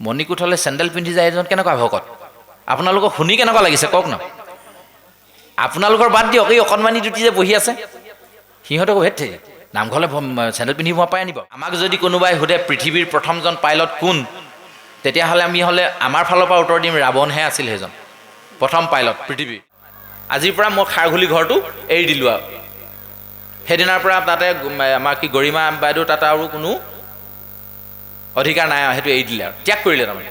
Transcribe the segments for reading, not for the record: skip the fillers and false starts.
মণিকোট হ'লে চেণ্ডেল পিন্ধি যায় এজন কেনেকুৱা ভকত আপোনালোকক শুনি কেনেকুৱা লাগিছে কওক ন আপোনালোকৰ বাদ দিয়ক এই অকণমানি দুটি যে বহি আছে সিহঁতক হেতে নামঘৰলৈ চেণ্ডেল পিন্ধি মই পাই আনিব আমাক যদি কোনোবাই সোধে পৃথিৱীৰ প্ৰথমজন পাইলট কোন তেতিয়াহ'লে আমি হ'লে আমাৰ ফালৰ পৰা উত্তৰ দিম ৰাৱণহে আছিল সেইজন প্ৰথম পাইলট পৃথিৱীৰ আজিৰ পৰা মই খাৰঘুলি ঘৰটো এৰি দিলোঁ আৰু সেইদিনাৰ পৰা তাতে আমাৰ কি গৰিমা বাইদেউ তাতে আৰু কোনো অধিকাৰ নাই আৰু সেইটো এৰি দিলে আৰু ত্যাগ কৰিলে তাৰমানে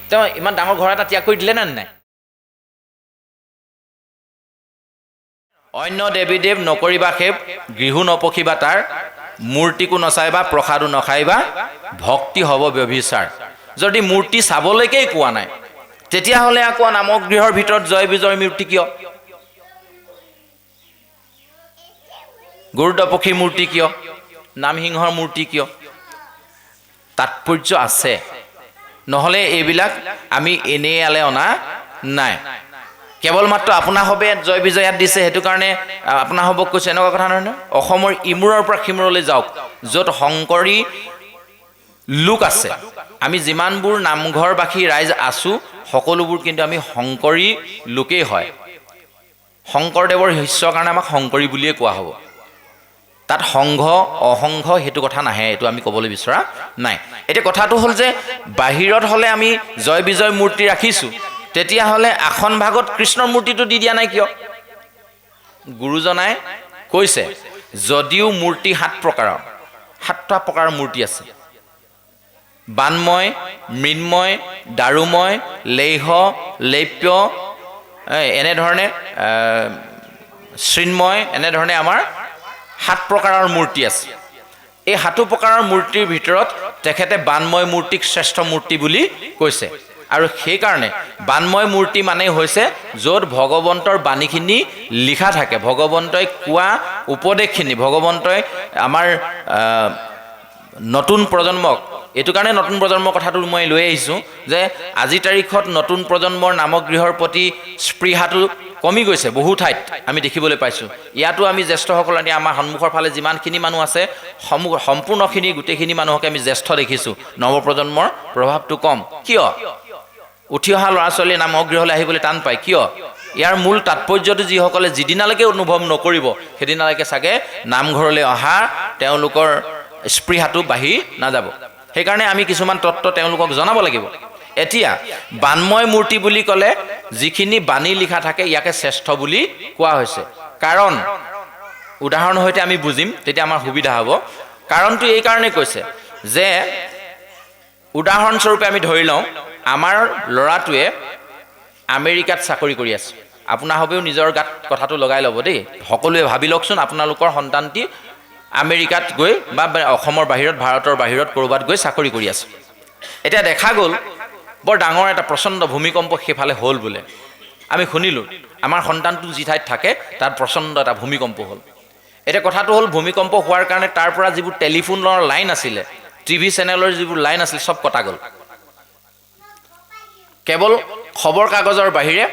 তেওঁ ইমান ডাঙৰ ঘৰ এটা ত্যাগ কৰি দিলে নে নাই অন্য দেৱী দেৱ নকৰিবা সেৱ গৃহু নপখিবা তাৰ মূৰ্তিকো নচাইবা প্ৰসাদো নখাইবা ভক্তি হ'ব ব্যভিচাৰ যদি মূৰ্তি চাবলৈকেই কোৱা নাই তেতিয়াহ'লে আকৌ নামগৃহৰ ভিতৰত জয় বিজয় মূৰ্তি কিয় গৰুড়পক্ষী মূৰ্তি কিয় নামসিংহৰ মূৰ্তি কিয় তাৎপৰ্য আছে নহ'লে এইবিলাক আমি এনেই আলে অনা নাই কেৱল মাত্ৰ আপোনা হবে জয় বিজয় ইয়াত দিছে সেইটো কাৰণে আপোনা হবক কৈছে এনেকুৱা কথা নহয় অসমৰ ইমূৰৰ পৰা সিমূৰলৈ যাওক য'ত শংকৰী লোক আছে আমি যিমানবোৰ নামঘৰবাসী ৰাইজ আছোঁ সকলোবোৰ কিন্তু আমি শংকৰী লোকেই হয় শংকৰদেৱৰ শিষ্যৰ কাৰণে আমাক শংকৰী বুলিয়ে কোৱা হ'ব তাত সংঘ অসংঘ সেইটো কথা নাহে এইটো আমি ক'বলৈ বিচৰা নাই এতিয়া কথাটো হ'ল যে বাহিৰত হ'লে আমি জয় বিজয় মূৰ্তি ৰাখিছোঁ তেতিয়াহ'লে আসন ভাগত কৃষ্ণৰ মূৰ্তিটো দি দিয়া নাই কিয় গুৰুজনাই কৈছে যদিও মূৰ্তি 7 প্ৰকাৰৰ মূৰ্তি আছে বানময় মৃন্ময় দাৰুময় লেহ লেপ্য এনেধৰণে শৃন্ময় এনেধৰণে আমাৰ 7 প্ৰকাৰৰ মূৰ্তি আছে এই 7 প্ৰকাৰৰ মূৰ্তিৰ ভিতৰত তেখেতে বানময় মূৰ্তিক শ্ৰেষ্ঠ মূৰ্তি বুলি কৈছে আৰু সেইকাৰণে বানময় মূৰ্তি মানে হৈছে য'ত ভগৱন্তৰ বাণীখিনি লিখা থাকে ভগৱন্তই কোৱা উপদেশখিনি ভগৱন্তই আমাৰ নতুন প্ৰজন্মক এইটো কাৰণে নতুন প্ৰজন্মৰ কথাটো মই লৈ আহিছোঁ যে আজি তাৰিখত নতুন প্ৰজন্মৰ নামগৃহৰ প্ৰতি স্পৃহাটো কমি গৈছে বহু ঠাইত আমি দেখিবলৈ পাইছোঁ ইয়াতো আমি জ্যেষ্ঠসকল আনি আমাৰ সন্মুখৰ ফালে যিমানখিনি মানুহ আছে সম্পূৰ্ণখিনি গোটেইখিনি মানুহকে আমি জ্যেষ্ঠ দেখিছোঁ নৱপ্ৰজন্মৰ প্ৰভাৱটো কম কিয় উঠি অহা ল'ৰা ছোৱালীয়ে নামগৃহলৈ আহিবলৈ টান পায় কিয় ইয়াৰ মূল তাৎপৰ্যটো যিসকলে যিদিনালৈকে অনুভৱ নকৰিব সেইদিনালৈকে চাগে নামঘৰলৈ অহা তেওঁলোকৰ স্পৃহাটো বাঢ়ি নাযাব সেইকাৰণে আমি কিছুমান তত্ত্ব তেওঁলোকক জনাব লাগিব এতিয়া বানময় মূৰ্তি বুলি ক'লে যিখিনি বাণী লিখা থাকে ইয়াকে শ্ৰেষ্ঠ বুলি কোৱা হৈছে কাৰণ উদাহৰণ সৈতে আমি বুজিম তেতিয়া আমাৰ সুবিধা হ'ব কাৰণটো এই কাৰণে কৈছে যে উদাহৰণস্বৰূপে আমি ধৰি লওঁ আমাৰ ল'ৰাটোৱে আমেৰিকাত চাকৰি কৰি আছে আপোনাৰ হবেও নিজৰ গাত কথাটো লগাই ল'ব দেই সকলোৱে ভাবি লওকচোন আপোনালোকৰ সন্তানটি আমেৰিকাত গৈ বা অসমৰ বাহিৰত ভাৰতৰ বাহিৰত ক'ৰবাত গৈ চাকৰি কৰি আছে এতিয়া দেখা গ'ল বৰ ডাঙৰ এটা প্ৰচণ্ড ভূমিকম্প সেইফালে হ'ল বোলে আমি শুনিলোঁ আমাৰ সন্তানটো যি ঠাইত থাকে তাত প্ৰচণ্ড এটা ভূমিকম্প হ'ল এতিয়া কথাটো হ'ল ভূমিকম্প হোৱাৰ কাৰণে তাৰ পৰা যিবোৰ টেলিফোনৰ লাইন আছিলে টিভি চেনেলৰ যিবোৰ লাইন আছিল চব কটা গ'ল কেৱল খবৰ কাগজৰ বাহিৰে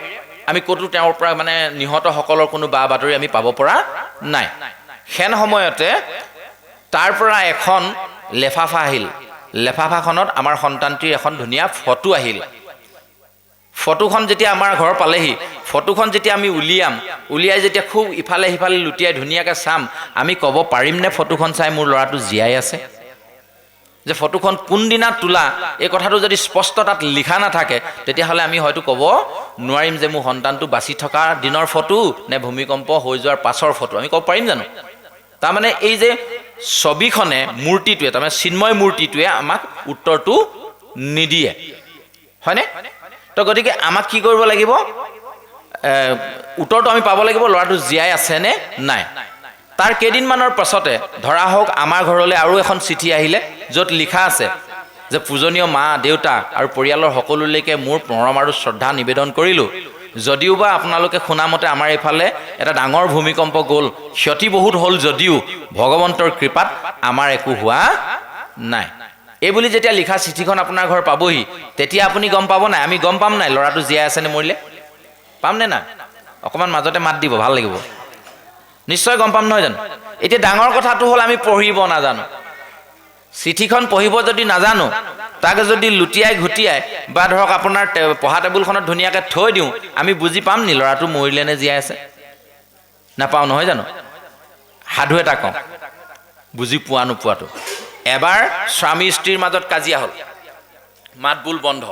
আমি ক'তো তেওঁৰ পৰা মানে নিহতসকলৰ কোনো বা বাতৰি আমি পাব পৰা নাই সেন সময়তে তাৰ পৰা এখন লেফাফা আহিল লেফাফাখনত আমাৰ সন্তানটিৰ এখন ধুনীয়া ফটো আহিল ফটোখন যেতিয়া আমাৰ ঘৰ পালেহি ফটোখন যেতিয়া আমি উলিয়াই যেতিয়া খুব ইফালে সিফালে লুটিয়াই ধুনীয়াকৈ চাম আমি ক'ব পাৰিমনে ফটোখন চাই মোৰ ল'ৰাটো জীয়াই আছে যে ফটোখন কোনদিনা তোলা এই কথাটো যদি স্পষ্ট তাত লিখা নাথাকে তেতিয়াহ'লে আমি হয়তো ক'ব নোৱাৰিম যে মোৰ সন্তানটো বাচি থকা দিনৰ ফটো নে ভূমিকম্প হৈ যোৱাৰ পাছৰ ফটো আমি ক'ব পাৰিম জানো তাৰমানে এই যে ছবিখনে মূৰ্তিটোৱে তাৰমানে চিন্ময় মূৰ্তিটোৱে আমাক উত্তৰটো নিদিয়ে হয়নে তো গতিকে আমাক কি কৰিব লাগিব উত্তৰটো আমি পাব লাগিব ল'ৰাটো জীয়াই আছেনে নাই তাৰ কেইদিনমানৰ পাছতে ধৰা হওক আমাৰ ঘৰলৈ আৰু এখন চিঠি আহিলে য'ত লিখা আছে যে পূজনীয় মা দেউতা আৰু পৰিয়ালৰ সকলোলৈকে মোৰ মৰম আৰু শ্ৰদ্ধা নিবেদন কৰিলোঁ যদিওবা আপোনালোকে শুনামতে আমাৰ এইফালে এটা ডাঙৰ ভূমিকম্প গ'ল ক্ষতি বহুত হ'ল যদিও ভগৱন্তৰ কৃপাত আমাৰ একো হোৱা নাই এই বুলি যেতিয়া লিখা চিঠিখন আপোনাৰ ঘৰ পাবহি তেতিয়া আপুনি গম পাব নাই আমি গম পাম নাই ল'ৰাটো জীয়াই আছেনে মৰিলে পামনে না অকণমান মাজতে মাত দিব ভাল লাগিব নিশ্চয় গম পাম নহয় জানো এতিয়া ডাঙৰ কথাটো হ'ল আমি পঢ়িব নাজানো চিঠিখন পঢ়িব যদি নাজানো, তাক যদি লুটিয়াই ঘুটিয়াই বা ধৰক আপোনাৰ পঢ়া টেবুলখনত ধুনীয়াকৈ থৈ দিওঁ, আমি বুজি পাম নি ল'ৰাটো মৰিলে নে জীয়াই আছে? নাপাওঁ, নহয় জানো? সাধু এটা কওঁ, বুজি পোৱা নোপোৱাটো। এবাৰ স্বামী স্ত্ৰীৰ মাজত কাজিয়া হ'ল, মাত বোল বন্ধ,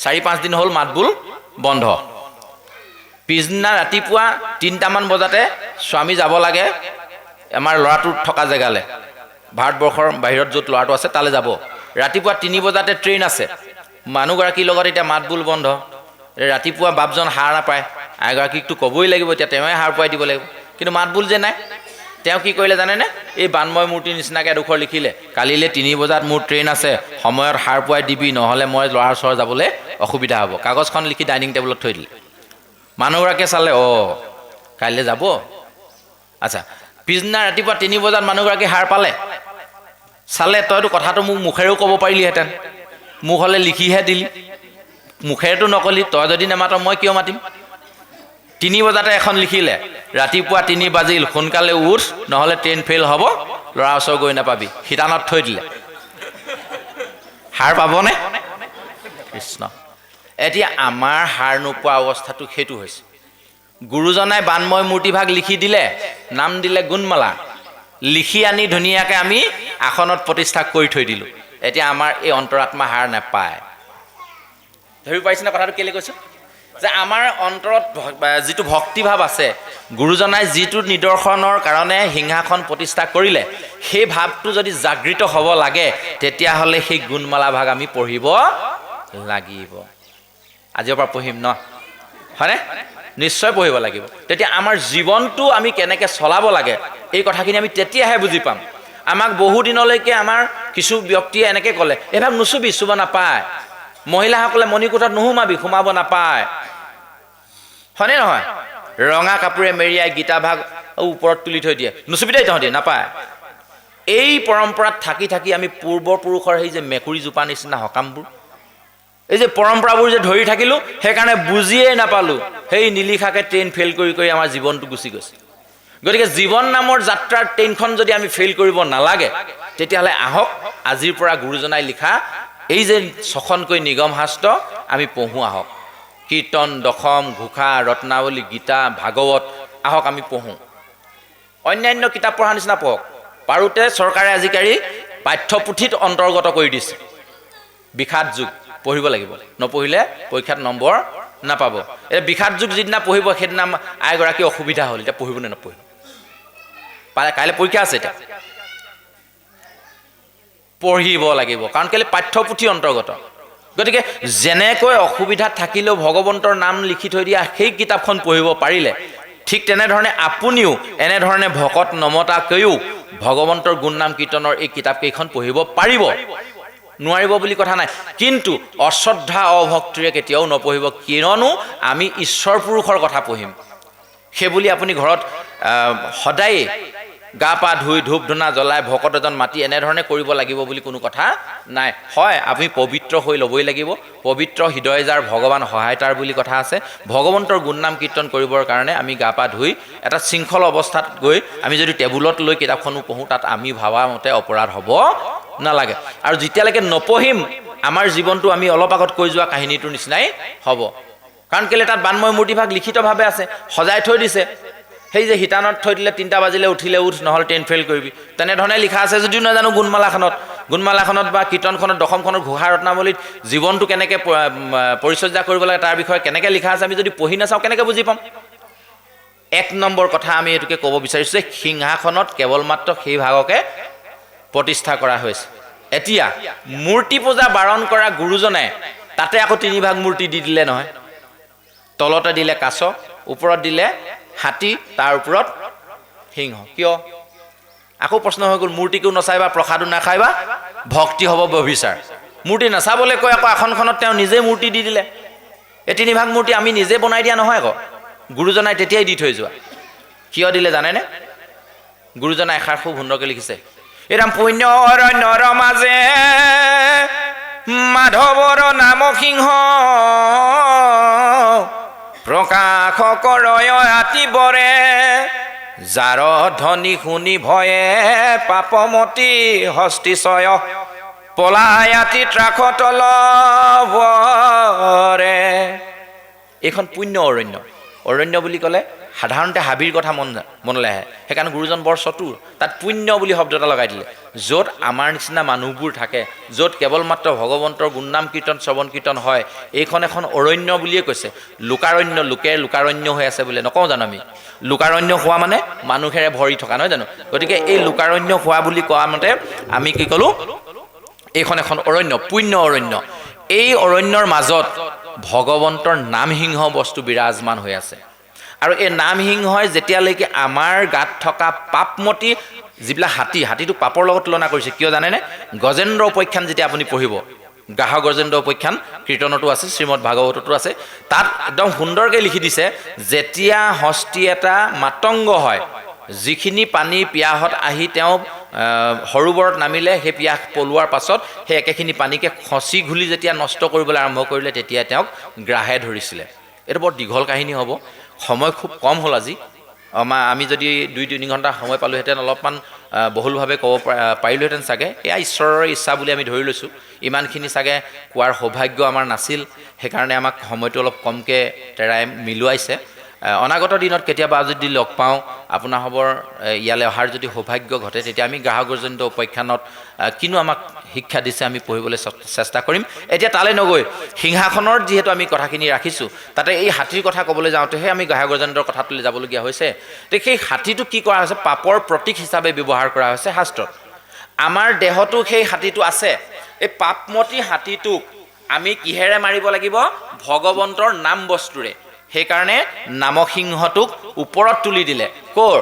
4-5 দিন হ'ল মাত বোল বন্ধ। পিছদিনা ৰাতিপুৱা 3টামান বজাতে স্বামী যাব লাগে আমাৰ ল'ৰাটো থকা জেগালৈ, ভাৰতবৰ্ষৰ বাহিৰত য'ত ল'ৰাটো আছে তালৈ যাব। ৰাতিপুৱা 3 বজাতে ট্ৰেইন আছে, মানুহগৰাকীৰ লগত এতিয়া মাত বোল বন্ধ। ৰাতিপুৱা বাপজন সাৰ নাপায়, আইগৰাকীকতো ক'বই লাগিব, এতিয়া তেওঁৱে সাৰ পুৱাই দিব লাগিব, কিন্তু মাত বোল যে নাই। তেওঁ কি কৰিলে জানেনে? এই বানময় মূৰ্তিৰ নিচিনাকৈ এডোখৰ লিখিলে, কালিলৈ 3 বজাত মোৰ ট্ৰেইন আছে, সময়ত সাৰ পুৱাই দিবি, নহ'লে মই ল'ৰাৰ ওচৰ যাবলৈ অসুবিধা হ'ব। কাগজখন লিখি ডাইনিং টেবুলত থৈ দিলে। মানুহগৰাকীয়ে চালে, কাইলৈ যাব। আচ্ছা, পিছদিনা ৰাতিপুৱা 3 বজাত মানুহগৰাকী সাৰ পালে, চালে, তইতো কথাটো মোক মুখেৰেও ক'ব পাৰিলিহেঁতেন, মোক হ'লে লিখিহে দিলি, মুখেৰেতো নকলি, তই যদি নেমাত মই কিয় মাতিম? 3 বজাতে এখন লিখিলে, ৰাতিপুৱা 3 বাজিল, সোনকালে উঠ, নহ'লে ট্ৰেইন ফেইল হ'ব, ল'ৰা ওচৰ গৈ নাপাবি, শিতানত থৈ দিলে। সাৰ পাবনে? কৃষ্ণ। এতিয়া আমাৰ সাৰ নোপোৱা অৱস্থাটো সেইটো হৈছে। গুৰুজনাই বানময় মূৰ্তিভাগ লিখি দিলে, নাম দিলে গুণমালা, লিখি আনি ধুনীয়াকৈ আমি আসনত প্ৰতিষ্ঠা কৰি থৈ দিলোঁ। এতিয়া আমাৰ এই অন্তৰাত্মা সাৰ নাপায়। ধৰি পাইছেনে কথাটো? কেলৈ কৈছোঁ যে আমাৰ অন্তৰত যিটো ভক্তিভাৱ আছে, গুৰুজনাই যিটো নিদৰ্শনৰ কাৰণে সিংহাসন প্ৰতিষ্ঠা কৰিলে, সেই ভাৱটো যদি জাগৃত হ'ব লাগে, তেতিয়াহ'লে সেই গুণমালা ভাগ আমি পঢ়িব লাগিব। আজিৰ পৰা পঢ়িম ন, হয়নে? নিশ্চয় পঢ়িব লাগিব। তেতিয়া আমাৰ জীৱনটো আমি কেনেকৈ চলাব লাগে, এই কথাখিনি আমি তেতিয়াহে বুজি পাম। আমাক বহু দিনলৈকে আমাৰ কিছু ব্যক্তিয়ে এনেকৈ ক'লে, এইভাগ নুচুবি, চুব নাপায়। মহিলাসকলে মণিকোঠাত নোসোমাবি, সোমাব নাপায়, হয়নে নহয়? ৰঙা কাপোৰে মেৰিয়াই গীতা ভাগ ওপৰত তুলি থৈ দিয়ে, নুচুবি দেই তহঁতি, নাপায়। এই পৰম্পৰাত থাকি থাকি আমি পূৰ্বপুৰুষৰ সেই যে মেকুৰী জোপা নিচিনা সকামবোৰ, এই যে পৰম্পৰাবোৰ যে ধৰি থাকিলোঁ, সেইকাৰণে বুজিয়ে নাপালোঁ, সেই নিলিখাকে ট্ৰেইন ফেইল কৰি কৰি আমাৰ জীৱনটো গুচি গৈছে। গতিকে জীৱন নামৰ যাত্ৰাৰ ট্ৰেইনখন যদি আমি ফেইল কৰিব নালাগে, তেতিয়াহ'লে আহক আজিৰ পৰা গুৰুজনাই লিখা এই যে 6খনকৈ নিগম শাস্ত্ৰ আমি পঢ়োঁ। আহক কীৰ্তন, দশম, ঘোষা, ৰত্নাৱলী, গীতা, ভাগৱত, আহক আমি পঢ়োঁ। অন্যান্য কিতাপ পঢ়াৰ নিচিনা পঢ়ক। পাৰোঁতে চৰকাৰে আজিকালি পাঠ্যপুথিত অন্তৰ্গত কৰি দিছে। বিষাদ যুগ পঢ়িব লাগিব, নপঢ়িলে পৰীক্ষাত নম্বৰ নাপাব। এতিয়া বিষাদ যুগ যিদিনা পঢ়িব, সেইদিনা আইগৰাকী অসুবিধা হ'ল, এতিয়া পঢ়িব নে নপঢ়িব? কাইলৈ পৰীক্ষা আছে, এতিয়া পঢ়িব লাগিব, কাৰণ কেলৈ? পাঠ্যপুথি অন্তৰ্গত। গতিকে যেনেকৈ অসুবিধাত থাকিলেও ভগৱন্তৰ নাম লিখি থৈ দিয়া সেই কিতাপখন পঢ়িব পাৰিলে, ঠিক তেনেধৰণে আপুনিও এনেধৰণে ভকত নমতাকৈও ভগৱন্তৰ গুণ নাম কীৰ্তনৰ এই কিতাপকেইখন পঢ়িব পাৰিব। নোৱাৰিব বুলি কথা নাই, কিন্তু অশ্ৰদ্ধা অভক্তিৰে কেতিয়াও নপঢ়িব, কিয়নো আমি ঈশ্বৰ পুৰুষৰ কথা পঢ়িম। সেইবুলি আপুনি ঘৰত সদায়ে গা পা ধুই ধূপ ধূনা জ্বলাই ভকত এজন মাতি এনেধৰণে কৰিব লাগিব বুলি কোনো কথা নাই। হয়, আমি পবিত্ৰ হৈ ল'বই লাগিব। পবিত্ৰ হৃদয় যাৰ ভগৱান সহায় তাৰ বুলি কথা আছে। ভগৱন্তৰ গুণনাম কীৰ্তন কৰিবৰ কাৰণে আমি গা পা ধুই এটা শৃংখল অৱস্থাত গৈ আমি যদি টেবুলত লৈ কিতাপখনো পঢ়োঁ, তাত আমি ভাবা মতে অপৰাধ হ'ব নালাগে। আৰু যেতিয়ালৈকে নপঢ়িম, আমাৰ জীৱনটো আমি অলপ আগত কৈ যোৱা কাহিনীটোৰ নিচিনাই হ'ব। কাৰণ কেলৈ? তাত বানময় মূৰ্তিভাগ লিখিতভাৱে আছে, সজাই থৈ দিছে। সেই যে শিতানত থৈ দিলে 3টা বাজিলে উঠিলে উঠ, নহ'লে ট্ৰেইন ফেইল কৰিবি, তেনেধৰণে লিখা আছে যদিও নাজানো। গুণমালাখনত বা কীৰ্তনখনত, দশমখনত, ঘোষা, ৰত্নাৱলীত জীৱনটো কেনেকৈ পৰিচৰ্যা কৰিব লাগে তাৰ বিষয়ে কেনেকৈ লিখা আছে, আমি যদি পঢ়ি নাচাওঁ কেনেকৈ বুজি পাম? 1 নম্বৰ কথা আমি এইটোকে ক'ব বিচাৰিছোঁ যে সিংহাসনত কেৱল মাত্ৰ সেই ভাগকে প্ৰতিষ্ঠা কৰা হৈছে। এতিয়া মূৰ্তি পূজা বাৰণ কৰা গুৰুজনে তাতে আকৌ 3 ভাগ মূৰ্তি দি দিলে নহয়। তলতে দিলে কাছ, ওপৰত দিলে হাতী, তাৰ ওপৰত সিংহ। কিয়? আকৌ প্ৰশ্ন হৈ গ'ল, মূৰ্তিকো নচাইবা, প্ৰসাদো নাখাইবা, ভক্তি হ'ব ব্যভিচাৰ। মূৰ্তি নাচাবলৈ কৈ আকৌ আসনখনত তেওঁ নিজে মূৰ্তি দি দিলে। এই 3 ভাগ মূৰ্তি আমি নিজে বনাই দিয়া নহয়, আকৌ গুৰুজনাই তেতিয়াই দি থৈ যোৱা। কিয় দিলে জানেনে? গুৰুজনাই এষাৰ খুব সুন্দৰকৈ লিখিছে, এৰাম পুণ্য অৰণ্যৰ মাজে মাধৱৰ নাম সিংহ, প্ৰকাশ কৰয় আতিবৰে যাৰ ধ্বনি শুনি ভয়ে পাপমতি হস্তিশয় পলায়াতি ত্ৰাসতল বৰে। এইখন পুণ্য অৰণ্য। অৰণ্য বুলি ক'লে সাধাৰণতে হাবিৰ কথা মনলৈ আহে, সেইকাৰণে গুৰুজন বৰ চতুৰ, তাত পুণ্য বুলি শব্দ এটা লগাই দিলে। য'ত আমাৰ নিচিনা মানুহবোৰ থাকে, য'ত কেৱল মাত্ৰ ভগৱন্তৰ গুণনাম কীৰ্তন শ্ৰৱণ কীৰ্তন হয়, এইখন এখন অৰণ্য বুলিয়ে কৈছে। লোকাৰণ্য, লোকে লোকাৰণ্য হৈ আছে বুলি নকওঁ জানো আমি? লোকাৰণ্য হোৱা মানে মানুহেৰে ভৰি থকা, নহয় জানো? গতিকে এই লোকাৰণ্য হোৱা বুলি কোৱা মতে আমি কি ক'লোঁ? এইখন এখন অৰণ্য, পুণ্য অৰণ্য। এই অৰণ্যৰ মাজত ভগৱন্তৰ নামসিংহ বস্তু বিৰাজমান হৈ আছে। আৰু এই নামসিংহই যেতিয়ালৈকে আমাৰ গাত থকা পাপমতি যিবিলাক হাতীটো পাপৰ লগত তুলনা কৰিছে। কিয় জানেনে? গজেন্দ্ৰ উপাখ্যান যেতিয়া আপুনি পঢ়িব, গ্ৰাহ গজেন্দ্ৰ উপাখ্যান কীৰ্তনতো আছে, শ্ৰীমদ ভাগৱততো আছে, তাত একদম সুন্দৰকৈ লিখি দিছে, যেতিয়া হস্তি এটা মাতংগ হয়, যিখিনি পানী পিয়াহত আহি তেওঁ সৰোবৰত নামিলে, সেই পিয়াহ পলোৱাৰ পাছত সেই একেখিনি পানীকে খচি ঘুলি যেতিয়া নষ্ট কৰিবলৈ আৰম্ভ কৰিলে, তেতিয়া তেওঁক গ্ৰাহে ধৰিছিলে। এইটো বৰ দীঘল কাহিনী হ'ব, সময় খুব কম হ'ল আজি। আমি যদি 2-3 ঘণ্টা সময় পালোহেঁতেন অলপমান বহুলভাৱে ক'ব পাৰিলোহেঁতেন চাগে। এয়া ঈশ্বৰৰ ইচ্ছা বুলি আমি ধৰি লৈছোঁ। ইমানখিনি চাগে কোৱাৰ সৌভাগ্য আমাৰ নাছিল, সেইকাৰণে আমাক সময়টো অলপ কমকৈ তেৰাই মিলুৱাইছে। অনাগত দিনত কেতিয়াবা যদি লগ পাওঁ, আপোনাসৱৰ ইয়ালৈ অহাৰ যদি সৌভাগ্য ঘটে, তেতিয়া আমি গ্ৰাহ গজেন্দ্ৰ উপাখ্যানত কিনো আমাক শিক্ষা দিছে আমি পঢ়িবলৈ চেষ্টা কৰিম। এতিয়া তালৈ নগৈ সিংহাসনৰ যিহেতু আমি কথাখিনি ৰাখিছোঁ, তাতে এই হাতীৰ কথা ক'বলৈ যাওঁতেহে আমি গ্ৰাহ গজেন্দ্ৰৰ কথাটোলৈ যাবলগীয়া হৈছে। তো সেই হাতীটো কি কৰা হৈছে? পাপৰ প্ৰতীক হিচাপে ব্যৱহাৰ কৰা হৈছে শাস্ত্ৰত। আমাৰ দেহতো সেই হাতীটো আছে। এই পাপমতী হাতীটোক আমি কিহেৰে মাৰিব লাগিব? ভগৱন্তৰ নাম বস্তুৰে। সেইকাৰণে নামসিংহটোক ওপৰত তুলি দিলে। ক'ৰ?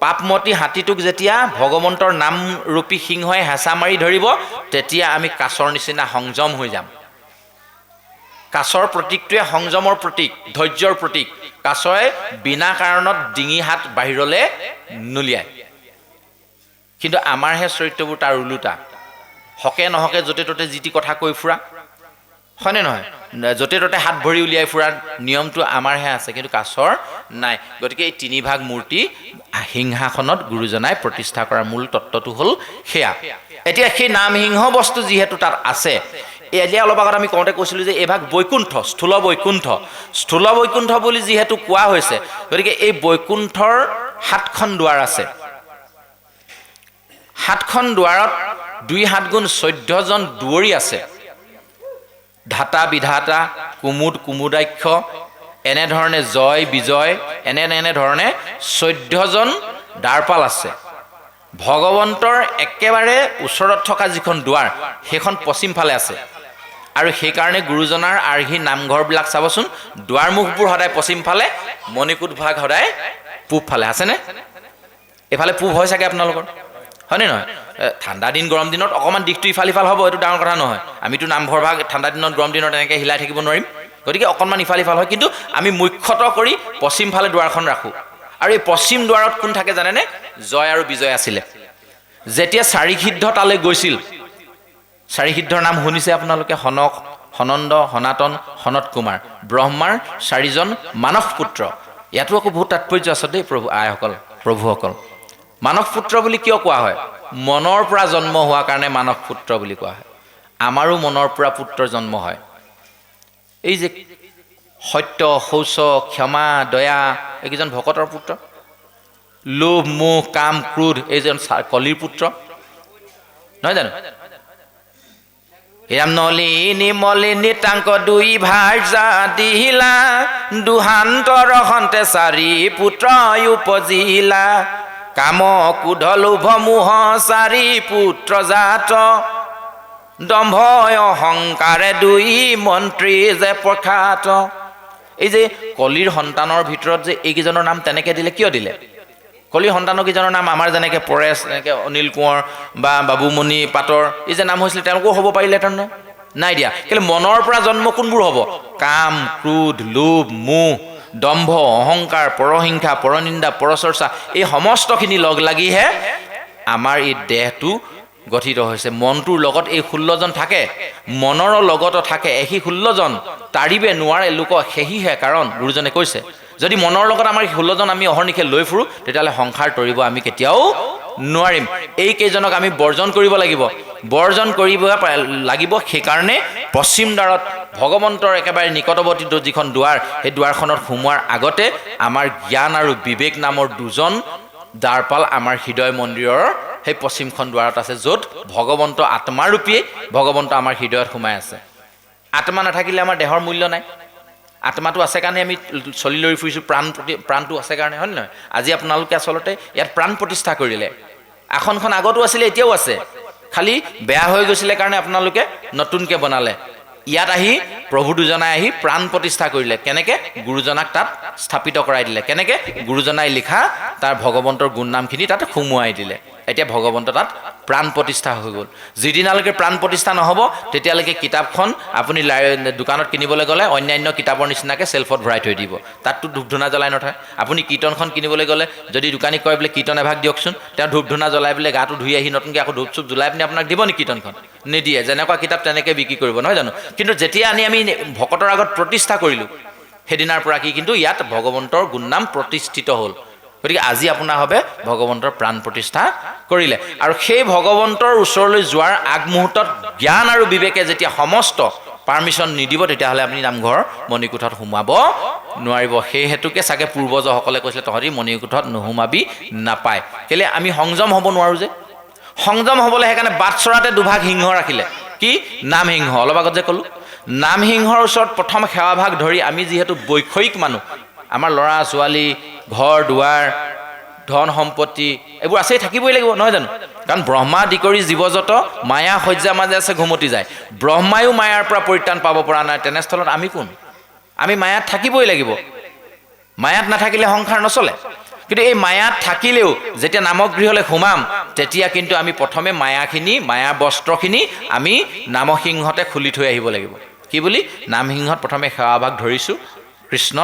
পাপমতী হাতীটোক যেতিয়া ভগৱন্তৰ নামৰূপী সিংহই হেঁচা মাৰি ধৰিব, তেতিয়া আমি কাছৰ নিচিনা সংযম হৈ যাম। কাছৰ প্ৰতীকটোৱে সংযমৰ প্ৰতীক, ধৈৰ্যৰ প্ৰতীক। কাছই বিনা কাৰণত ডিঙি হাত বাহিৰলৈ নুলিয়ায়। কিন্তু আমাৰহে চৰিত্ৰবোৰ তাৰ ওলোটা। হকে নহকে য'তে ত'তে যি টি কথা কৈ ফুৰা, হয়নে নহয়? য'তে ত'তে হাত ভৰি উলিয়াই ফুৰাৰ নিয়মটো আমাৰহে আছে, কিন্তু কাছৰ নাই। গতিকে এই 3 ভাগ মূৰ্তি সিংহাসনত গুৰুজনাই প্ৰতিষ্ঠা কৰাৰ মূল তত্ত্বটো হ'ল সেয়া। এতিয়া সেই নামসিংহ বস্তু যিহেতু তাত আছে, এতিয়া অলপ আগত আমি কওঁতে কৈছিলোঁ যে এইভাগ বৈকুণ্ঠ, স্থূল বৈকুণ্ঠ। স্থূল বৈকুণ্ঠ বুলি যিহেতু কোৱা হৈছে, গতিকে এই বৈকুণ্ঠৰ 7খন দুৱাৰ আছে। 7খন দুৱাৰত 2-7 গুণ 14জন দুৱৰী আছে। ধাতা বিধাতা, কুমুদ কুমুদাক্ষ, এনেধৰণে জয় বিজয়, এনেধৰণে 14জন দ্বাৰপাল আছে। ভগৱন্তৰ একেবাৰে ওচৰত থকা যিখন দুৱাৰ, সেইখন পশ্চিম ফালে আছে। আৰু সেইকাৰণে গুৰুজনাৰ আৰ্হি নামঘৰবিলাক চাবচোন, দুৱাৰমুখবোৰ সদায় পশ্চিম ফালে, মণিকূট ভাগ সদায় পূব ফালে। আছেনে? এইফালে পূব হয় চাগে আপোনালোকৰ, হয়নে নহয়? ঠাণ্ডা দিন গৰম দিনত অকণমান দিশটো ইফাল সিফাল হ'ব, এইটো ডাঙৰ কথা নহয়। আমিতো নামঘৰ ভাগ ঠাণ্ডা দিনত গৰম দিনত এনেকৈ হিলাই থাকিব নোৱাৰিম, গতিকে অকণমান ইফাল সিফাল হয়। কিন্তু আমি মুখ্যতঃ কৰি পশ্চিম ফালে দুৱাৰখন ৰাখোঁ। আৰু এই পশ্চিম দুৱাৰত কোন থাকে জানেনে? জয় আৰু বিজয় আছিলে। যেতিয়া চাৰিসিদ্ধ তালৈ গৈছিল, চাৰিসিদ্ধৰ নাম শুনিছে আপোনালোকে? সনক, সনন্দ, সনাতন, সনত কুমাৰ, ব্ৰহ্মাৰ 4জন মানস পুত্ৰ। ইয়াতো আকৌ বহুত তাৎপৰ্য আছে দেই প্ৰভুসকল। মানস পুত্ৰ বুলি কিয় কোৱা হয়? মনৰ পৰা জন্ম হোৱাৰ কাৰণে মানস পুত্ৰ বুলি কোৱা হয়। আমাৰো মনৰ পৰা পুত্ৰ জন্ম হয়। এই যে সত্য, শৌচ, ক্ষমা, দয়া, এইকেইজন ভকতৰ পুত্ৰ। লোভ, মোহ, কাম, ক্ৰোধ, এইজন কলিৰ পুত্ৰ, নহয় জানো? হিৰাম নলিনী মলিনী টাংক 2 ভাৰ্যা দিলা, দুহান্তৰ সন্তে 4 পুত্ৰ উপজিলা। কাম ক্ৰোধ লোভ মোহ 4 পুত্ৰ জাত, দম্ভ অহংকাৰে 2 মন্ত্ৰী যে প্ৰখ্যাত। এই যে কলিৰ সন্তানৰ ভিতৰত যে এইকেইজনৰ নাম তেনেকে দিলে, কিয় দিলে? কলিৰ সন্তানৰ কেইজনৰ নাম আমাৰ যেনেকৈ পৰেশ, এনেকৈ অনিল কোঁৱৰ বা বাবুমণি পাটৰ, এই যে নাম হৈছিলে, তেওঁলোকো হ'ব পাৰিলেহেঁতেন নে? নাই দিয়া। কেলৈ? মনৰ পৰা জন্ম কোনবোৰ হ'ব? কাম, ক্ৰোধ, লোভ, মোহ, দম্ভ, অহংকাৰ, পৰহিংসা, পৰনিন্দা, পৰচৰ্চা, এই সমস্তখিনি লগ লাগিহে আমাৰ এই দেহটো গঠিত হৈছে। মনটোৰ লগত এই 16জন থাকে, মনৰ লগতো থাকে। এই 16জন তাৰিবে নোৱাৰে লোক সেহিহে, কাৰণ গুৰুজনে কৈছে যদি মনৰ লগত আমাৰ 16জন আমি অহৰ্নিশে লৈ ফুৰোঁ তেতিয়াহ'লে সংসাৰ তৰিব আমি কেতিয়াও নোৱাৰিম এইকেইজনক আমি বৰ্জন কৰিব লাগিব সেইকাৰণে পশ্চিম দ্বাৰত ভগৱন্তৰ একেবাৰে নিকটৱৰ্তী যিখন দুৱাৰ সেই দুৱাৰখনত সোমোৱাৰ আগতে আমাৰ জ্ঞান আৰু বিবেক নামৰ দুজন দ্বাৰপাল আমাৰ হৃদয় মন্দিৰৰ সেই পশ্চিমখন দুৱাৰত আছে য'ত ভগৱন্ত আত্মাৰূপীয়ে ভগৱন্ত আমাৰ হৃদয়ত সোমাই আছে আত্মা নাথাকিলে আমাৰ দেহৰ মূল্য নাই আত্মাটো আছে কাৰণে আমি চলি লৈ ফুৰিছোঁ প্ৰাণটো আছে কাৰণে হয় নহয় আজি আপোনালোকে আচলতে ইয়াত প্ৰাণ প্ৰতিষ্ঠা কৰিলে আসনখন আগতো আছিলে এতিয়াও আছে খালি বেয়া হৈ গৈছিলে কাৰণে আপোনালোকে নতুনকৈ বনালে ইয়াত আহি প্ৰভু দুজনাই আহি প্ৰাণ প্ৰতিষ্ঠা কৰিলে কেনেকৈ গুৰুজনাক তাত স্থাপিত কৰাই দিলে কেনেকৈ গুৰুজনাই লিখা তাৰ ভগৱন্তৰ গুণ নামখিনি তাত সুমুৱাই দিলে এতিয়া ভগৱন্ত তাত প্ৰাণ প্ৰতিষ্ঠা হৈ গ'ল যিদিনালৈকে প্ৰাণ প্ৰতিষ্ঠা নহ'ব তেতিয়ালৈকে কিতাপখন আপুনি দোকানত কিনিবলৈ গ'লে অন্যান্য কিতাপৰ নিচিনাকৈ চেল্ফত ভৰাই থৈ দিব তাততো ধূপ ধূনা জ্বলাই নথয় আপুনি কীৰ্তনখন কিনিবলৈ গ'লে যদি দোকানী কয় বোলে কীৰ্তন এভাগ দিয়কচোন তেওঁ ধূপ ধূনা জ্বলাই পেলাই গাটো ধুই আহি নতুনকৈ আকৌ ধূপ চুপ জ্বলাই পিনি আপোনাক দিব নেকি কীৰ্তনখন নিদিয়ে যেনেকুৱা কিতাপ তেনেকৈ বিক্ৰী কৰিব নহয় জানো কিন্তু যেতিয়া আমি ভকতৰ আগত প্ৰতিষ্ঠা কৰিলোঁ সেইদিনাৰ পৰা কিন্তু ইয়াত ভগৱন্তৰ গুণনাম প্ৰতিষ্ঠিত হ'ল গতিকে আজি আপোনাৰ হবে ভগৱন্তৰ প্ৰাণ প্ৰতিষ্ঠা কৰিলে আৰু সেই ভগৱন্তৰ ওচৰলৈ যোৱাৰ আগমুহূৰ্তত জ্ঞান আৰু বিবেকে যেতিয়া সমস্ত পাৰ্মিশ্যন নিদিব তেতিয়াহ'লে আপুনি নামঘৰ মণিকোঠত সোমাব নোৱাৰিব সেই হেতুকে চাগে পূৰ্বজসকলে কৈছিলে তহঁতি মণিকোঠত নোসোমাবি নাপায় কেলৈ আমি সংযম হ'ব নোৱাৰোঁ যে সংযম হ'বলৈ সেইকাৰণে বাট চৰাতে দুভাগ সিংহ ৰাখিলে কি নাম সিংহ অলপ আগত যে ক'লোঁ নাম সিংহৰ ওচৰত প্ৰথম সেৱাভাগ ধৰি আমি যিহেতু বৈষয়িক মানুহ আমাৰ ল'ৰা ছোৱালী ঘৰ দুৱাৰ ধন সম্পত্তি এইবোৰ আছেই থাকিবই লাগিব নহয় জানো কাৰণ ব্ৰহ্মা আদি কৰি জীৱজত মায়া সজ্জা মাজে আছে ঘুমতি যায় ব্ৰহ্মায়ো মায়াৰ পৰা পৰিত্ৰাণ পাব পৰা নাই তেনেস্থলত আমি কোন আমি মায়াত থাকিবই লাগিব মায়াত নাথাকিলে সংসাৰ নচলে কিন্তু এই মায়াত থাকিলেও যেতিয়া নামগৃহলৈ সোমাম তেতিয়া কিন্তু আমি প্ৰথমে মায়াখিনি মায়া বস্ত্ৰখিনি আমি নামসিংহতে খুলি থৈ আহিব লাগিব কি বুলি নামসিংহত প্ৰথমে সেৱাভাগ ধৰিছোঁ কৃষ্ণ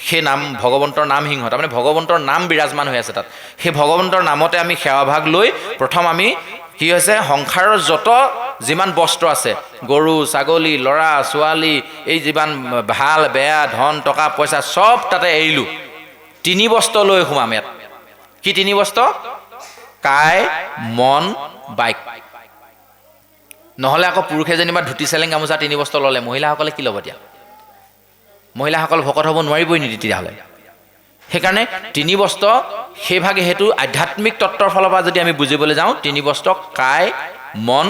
সেই নাম ভগৱন্তৰ নাম সিংহ তাৰমানে ভগৱন্তৰ নাম বিৰাজমান হৈ আছে তাত সেই ভগৱন্তৰ নামতে আমি সেৱাভাগ লৈ প্ৰথম আমি কি হৈছে সংসাৰৰ যত যিমান বস্ত্ৰ আছে গৰু ছাগলী ল'ৰা ছোৱালী এই যিমান ভাল বেয়া ধন টকা পইচা চব তাতে এৰিলোঁ 3 বস্ত্ৰ লৈ সোমাম ইয়াত কি 3 বস্ত্ৰ কায় মন বাইক নহ'লে আকৌ পুৰুষে যেনিবা ধুতি চেলেং গামোচা 3 বস্ত্ৰ ল'লে মহিলাসকলে কি ল'ব এতিয়া মহিলাসকল ভকত হ'ব নোৱাৰিবই নেকি তেতিয়াহ'লে সেইকাৰণে 3 বস্ত্ৰ সেইভাগে সেইটো আধ্যাত্মিক তত্ত্বৰ ফালৰ পৰা যদি আমি বুজিবলৈ যাওঁ 3 বস্ত্ৰ কায় মন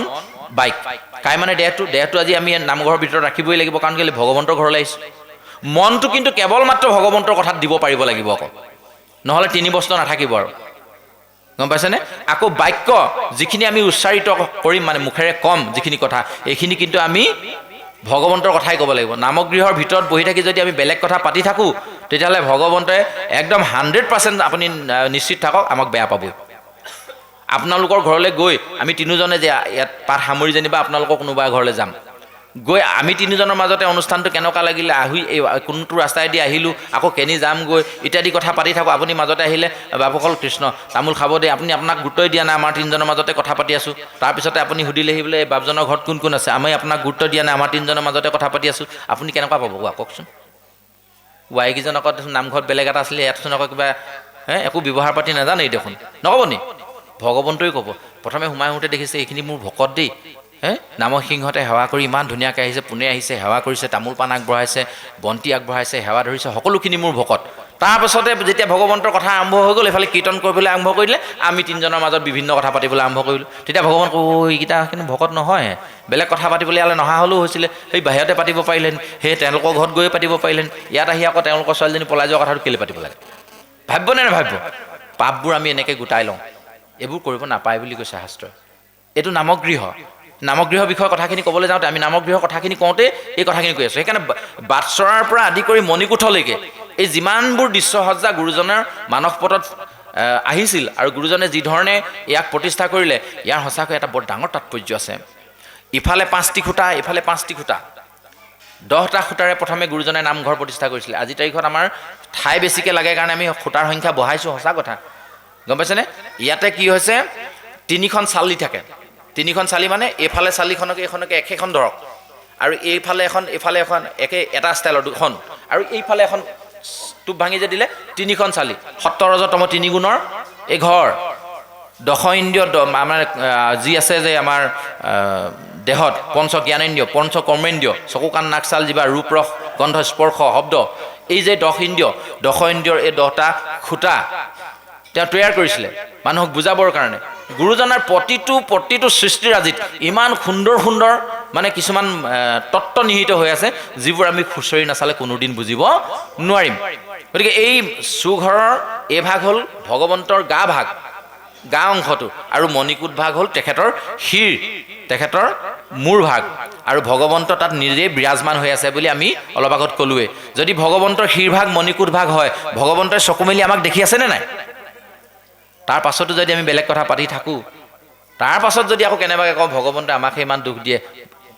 বাইক কায় মানে দেহটো আজি আমি নামঘৰৰ ভিতৰত ৰাখিবই লাগিব কাৰণ কেলৈ ভগৱন্তৰ ঘৰলৈ আহিছোঁ মনটো কিন্তু কেৱল মাত্ৰ ভগৱন্তৰ কথাত দিব পাৰিব লাগিব আকৌ নহ'লে 3 বস্ত্ৰ নাথাকিব আৰু গম পাইছেনে আকৌ বাক্য যিখিনি আমি উচ্চাৰিত কৰিম মানে মুখেৰে কম যিখিনি কথা এইখিনি কিন্তু আমি ভগৱন্তৰ কথাই ক'ব লাগিব নামগৃহৰ ভিতৰত বহি থাকি যদি আমি বেলেগ কথা পাতি থাকোঁ তেতিয়াহ'লে ভগৱন্তই একদম 100% আপুনি নিশ্চিত থাকক আমাক বেয়া পাবই আপোনালোকৰ ঘৰলৈ গৈ আমি 3জনে যে ইয়াত পাঠ সামৰি যেনিবা আপোনালোকৰ কোনোবা ঘৰলৈ যাম গৈ আমি 3জনৰ মাজতে অনুষ্ঠানটো কেনেকুৱা লাগিলে আহি এই কোনটো ৰাস্তাইদি আহিলোঁ আকৌ কেনি যামগৈ ইত্যাদি কথা পাতি থাকোঁ আপুনি মাজতে আহিলে বাপুকল কৃষ্ণ তামোল খাব দেই আপুনি আপোনাক গুৰুত্বই দিয়া নাই আমাৰ 3জনৰ মাজতে কথা পাতি আছোঁ তাৰপিছতে আপুনি সুধিলেহি বোলে বাপজনৰ ঘৰত কোন কোন আছে আমি আপোনাক গুৰুত্ব দিয়া নাই আমাৰ 3জনৰ মাজতে কথা পাতি আছোঁ আপুনি কেনেকুৱা পাব কওকচোন ৱাইকেইজন আকৌ নামঘৰত বেলেগ এটা আছিলে ইয়াতচোন আকৌ কিবা একো ব্যৱহাৰ পাতি নাজানেই দেখোন নক'ব নি ভগৱন্তই ক'ব প্ৰথমে সোমাই আহোঁতে দেখিছে এইখিনি মোৰ ভকত দেই নামসিংহতে সেৱা কৰি ইমান ধুনীয়াকৈ আহিছে পোনে আহিছে সেৱা কৰিছে তামোল পাণ আগবঢ়াইছে বন্তি আগবঢ়াইছে সেৱা ধৰিছে সকলোখিনি মোৰ ভকত তাৰপাছতে যেতিয়া ভগৱন্তৰ কথা আৰম্ভ হৈ গ'ল এইফালে কীৰ্তন কৰিবলৈ আৰম্ভ কৰিলে আমি 3জনৰ মাজত বিভিন্ন কথা পাতিবলৈ আৰম্ভ কৰিলোঁ তেতিয়া ভগৱান এইকেইটা কিন্তু ভকত নহয় বেলেগ কথা পাতিবলৈ ইয়ালৈ নহা হ'লেও হৈছিলে সেই বাহিৰতে পাতিব পাৰিলেন সেই তেওঁলোকৰ ঘৰত গৈয়ে পাতিব পাৰিলেন ইয়াত আহি আকৌ তেওঁলোকৰ ছোৱালীজনী পলাই যোৱা কথাটো কেলৈ পাতিব লাগে ভাবিব নে নাভাবিব পাপবোৰ আমি এনেকৈ গোটাই লওঁ এইবোৰ কৰিব নাপায় বুলি কৈছে শাস্ত্ৰই এইটো নামগৃহৰ বিষয়ে কথাখিনি ক'বলৈ যাওঁতে আমি নামগৃহৰ কথাখিনি কওঁতে এই কথাখিনি কৈ আছোঁ সেইকাৰণে বাটচৰাৰ পৰা আদি কৰি মণিকোঠলৈকে এই যিমানবোৰ দৃশ্যসজ্জা গুৰুজনৰ মানস পথত আহিছিল আৰু গুৰুজনে যি ধৰণে ইয়াক প্ৰতিষ্ঠা কৰিলে ইয়াৰ সঁচাকৈ এটা বৰ ডাঙৰ তাৎপৰ্য আছে ইফালে 5টি খুঁটা ইফালে 5টি খুঁটা 10টা খুঁটাৰে প্ৰথমে গুৰুজনে নামঘৰ প্ৰতিষ্ঠা কৰিছিলে আজি তাৰিখত আমাৰ ঠাই বেছিকৈ লাগে কাৰণে আমি খুঁটাৰ সংখ্যা বঢ়াইছোঁ সঁচা কথা গম পাইছেনে ইয়াতে কি হৈছে 3খন চালি থাকে 3খন চালি মানে এইফালে চালিখনকে এইখনকে একেখন ধৰক আৰু এইফালে এখন একে এটা ষ্টাইলৰ দুখন আৰু এইফালে এখন টোপ ভাঙি যে দিলে 3খন চালি 17তম 3 গুণৰ এই ঘৰ দশ ইন্দ্ৰিয় আমাৰ যি আছে যে আমাৰ দেহত পঞ্চ জ্ঞানেন্দ্ৰিয় পঞ্চ কৰ্মেন্দ্ৰিয় চকু কাণ নাক ছাল জিভা ৰূপ ৰস গন্ধ স্পৰ্শ শব্দ এই যে দশ ইন্দ্ৰিয়ৰ এই 10টা খুঁটা তেওঁ তৈয়াৰ কৰিছিলে মানুহক বুজাবৰ কাৰণে গুৰুজনাৰ প্ৰতিটো সৃষ্টিৰাজিত ইমান সুন্দৰ মানে কিছুমান তত্ত্ব নিহিত হৈ আছে যিবোৰ আমি খুচৰি নাচালে কোনোদিন বুজিব নোৱাৰিম গতিকে এই সুঘৰৰ এই ভাগ হ'ল ভগৱন্তৰ গা অংশটো আৰু মণিকূট ভাগ হ'ল তেখেতৰ শিৰ তেখেতৰ মূৰ ভাগ আৰু ভগৱন্ত তাত নিজে বিৰাজমান হৈ আছে বুলি আমি অলপ আগত ক'লোৱে যদি ভগৱন্তৰ শিৰ ভাগ মণিকূট ভাগ হয় ভগৱন্তই চকু মেলি আমাক দেখি আছেনে নাই তাৰ পাছতো যদি আমি বেলেগ কথা পাতি থাকোঁ তাৰ পাছত যদি আকৌ কেনেবাকৈ কওঁ ভগৱন্তই আমাক ইমান দুখ দিয়ে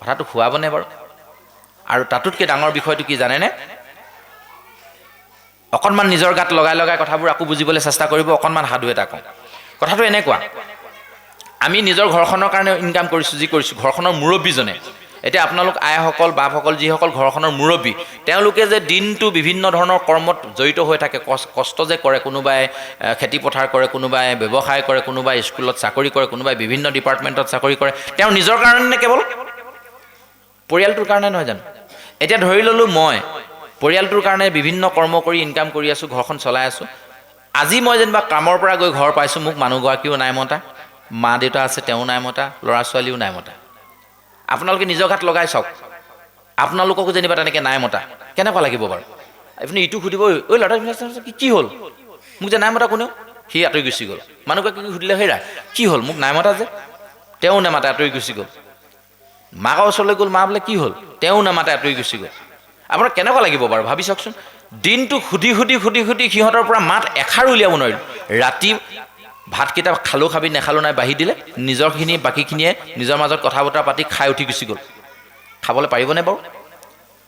কথাটো খুৱাবনে বাৰু আৰু তাতোতকৈ ডাঙৰ বিষয়টো কি জানেনে অকণমান নিজৰ গাত লগাই কথাবোৰ আকৌ বুজিবলৈ চেষ্টা কৰিব অকণমান সাধু এটা কওঁ কথাটো এনেকুৱা আমি নিজৰ ঘৰখনৰ কাৰণে ইনকাম কৰিছোঁ যি কৰিছোঁ ঘৰখনৰ মুৰব্বীজনে এতিয়া আপোনালোক আইসকল বাপসকল যিসকল ঘৰখনৰ মুৰব্বী তেওঁলোকে যে দিনটো বিভিন্ন ধৰণৰ কৰ্মত জড়িত হৈ থাকে কষ্ট যে কৰে কোনোবাই খেতি পথাৰ কৰে কোনোবাই ব্যৱসায় কৰে কোনোবাই স্কুলত চাকৰি কৰে কোনোবাই বিভিন্ন ডিপাৰ্টমেণ্টত চাকৰি কৰে তেওঁ নিজৰ কাৰণে কেৱল পৰিয়ালটোৰ কাৰণে নহয় জানো এতিয়া ধৰি ল'লোঁ মই পৰিয়ালটোৰ কাৰণে বিভিন্ন কৰ্ম কৰি ইনকাম কৰি আছোঁ ঘৰখন চলাই আছোঁ আজি মই যেনিবা কামৰ পৰা গৈ ঘৰ পাইছোঁ মোক মানুহগৰাকীও নাই মতা মা দেউতা আছে তেওঁ নাই মতা ল'ৰা ছোৱালীও নাই মতা আপোনালোকে নিজৰ গাত লগাই চাওক আপোনালোককো যেনিবা তেনেকৈ নাই মতা কেনেকুৱা লাগিব বাৰু আপুনি ইটো সুধিব ঐ ল'ৰা কি হ'ল মোক যে নাই মতা কোনেও সি আঁতৰি গুচি গ'ল মানুহগৰাকীক সুধিলে হেৰা কি হ'ল মোক নাই মতা যে তেওঁ নেমাতে আঁতৰি গুচি গ'ল মাকৰ ওচৰলৈ গ'ল মা বোলে কি হ'ল তেওঁ নেমাতে আঁতৰি গুচি গ'ল আপোনাৰ কেনেকুৱা লাগিব বাৰু ভাবি চাওকচোন দিনটো সুধি সিহঁতৰ পৰা মাত এষাৰ উলিয়াব নোৱাৰিলোঁ ৰাতি ভাতকেইটা খাবি নেখালোঁ নাই বাঢ়ি দিলে নিজৰখিনি বাকীখিনিয়ে নিজৰ মাজত কথা বতৰা পাতি খাই উঠি গুচি গ'ল খাবলৈ পাৰিবনে বাৰু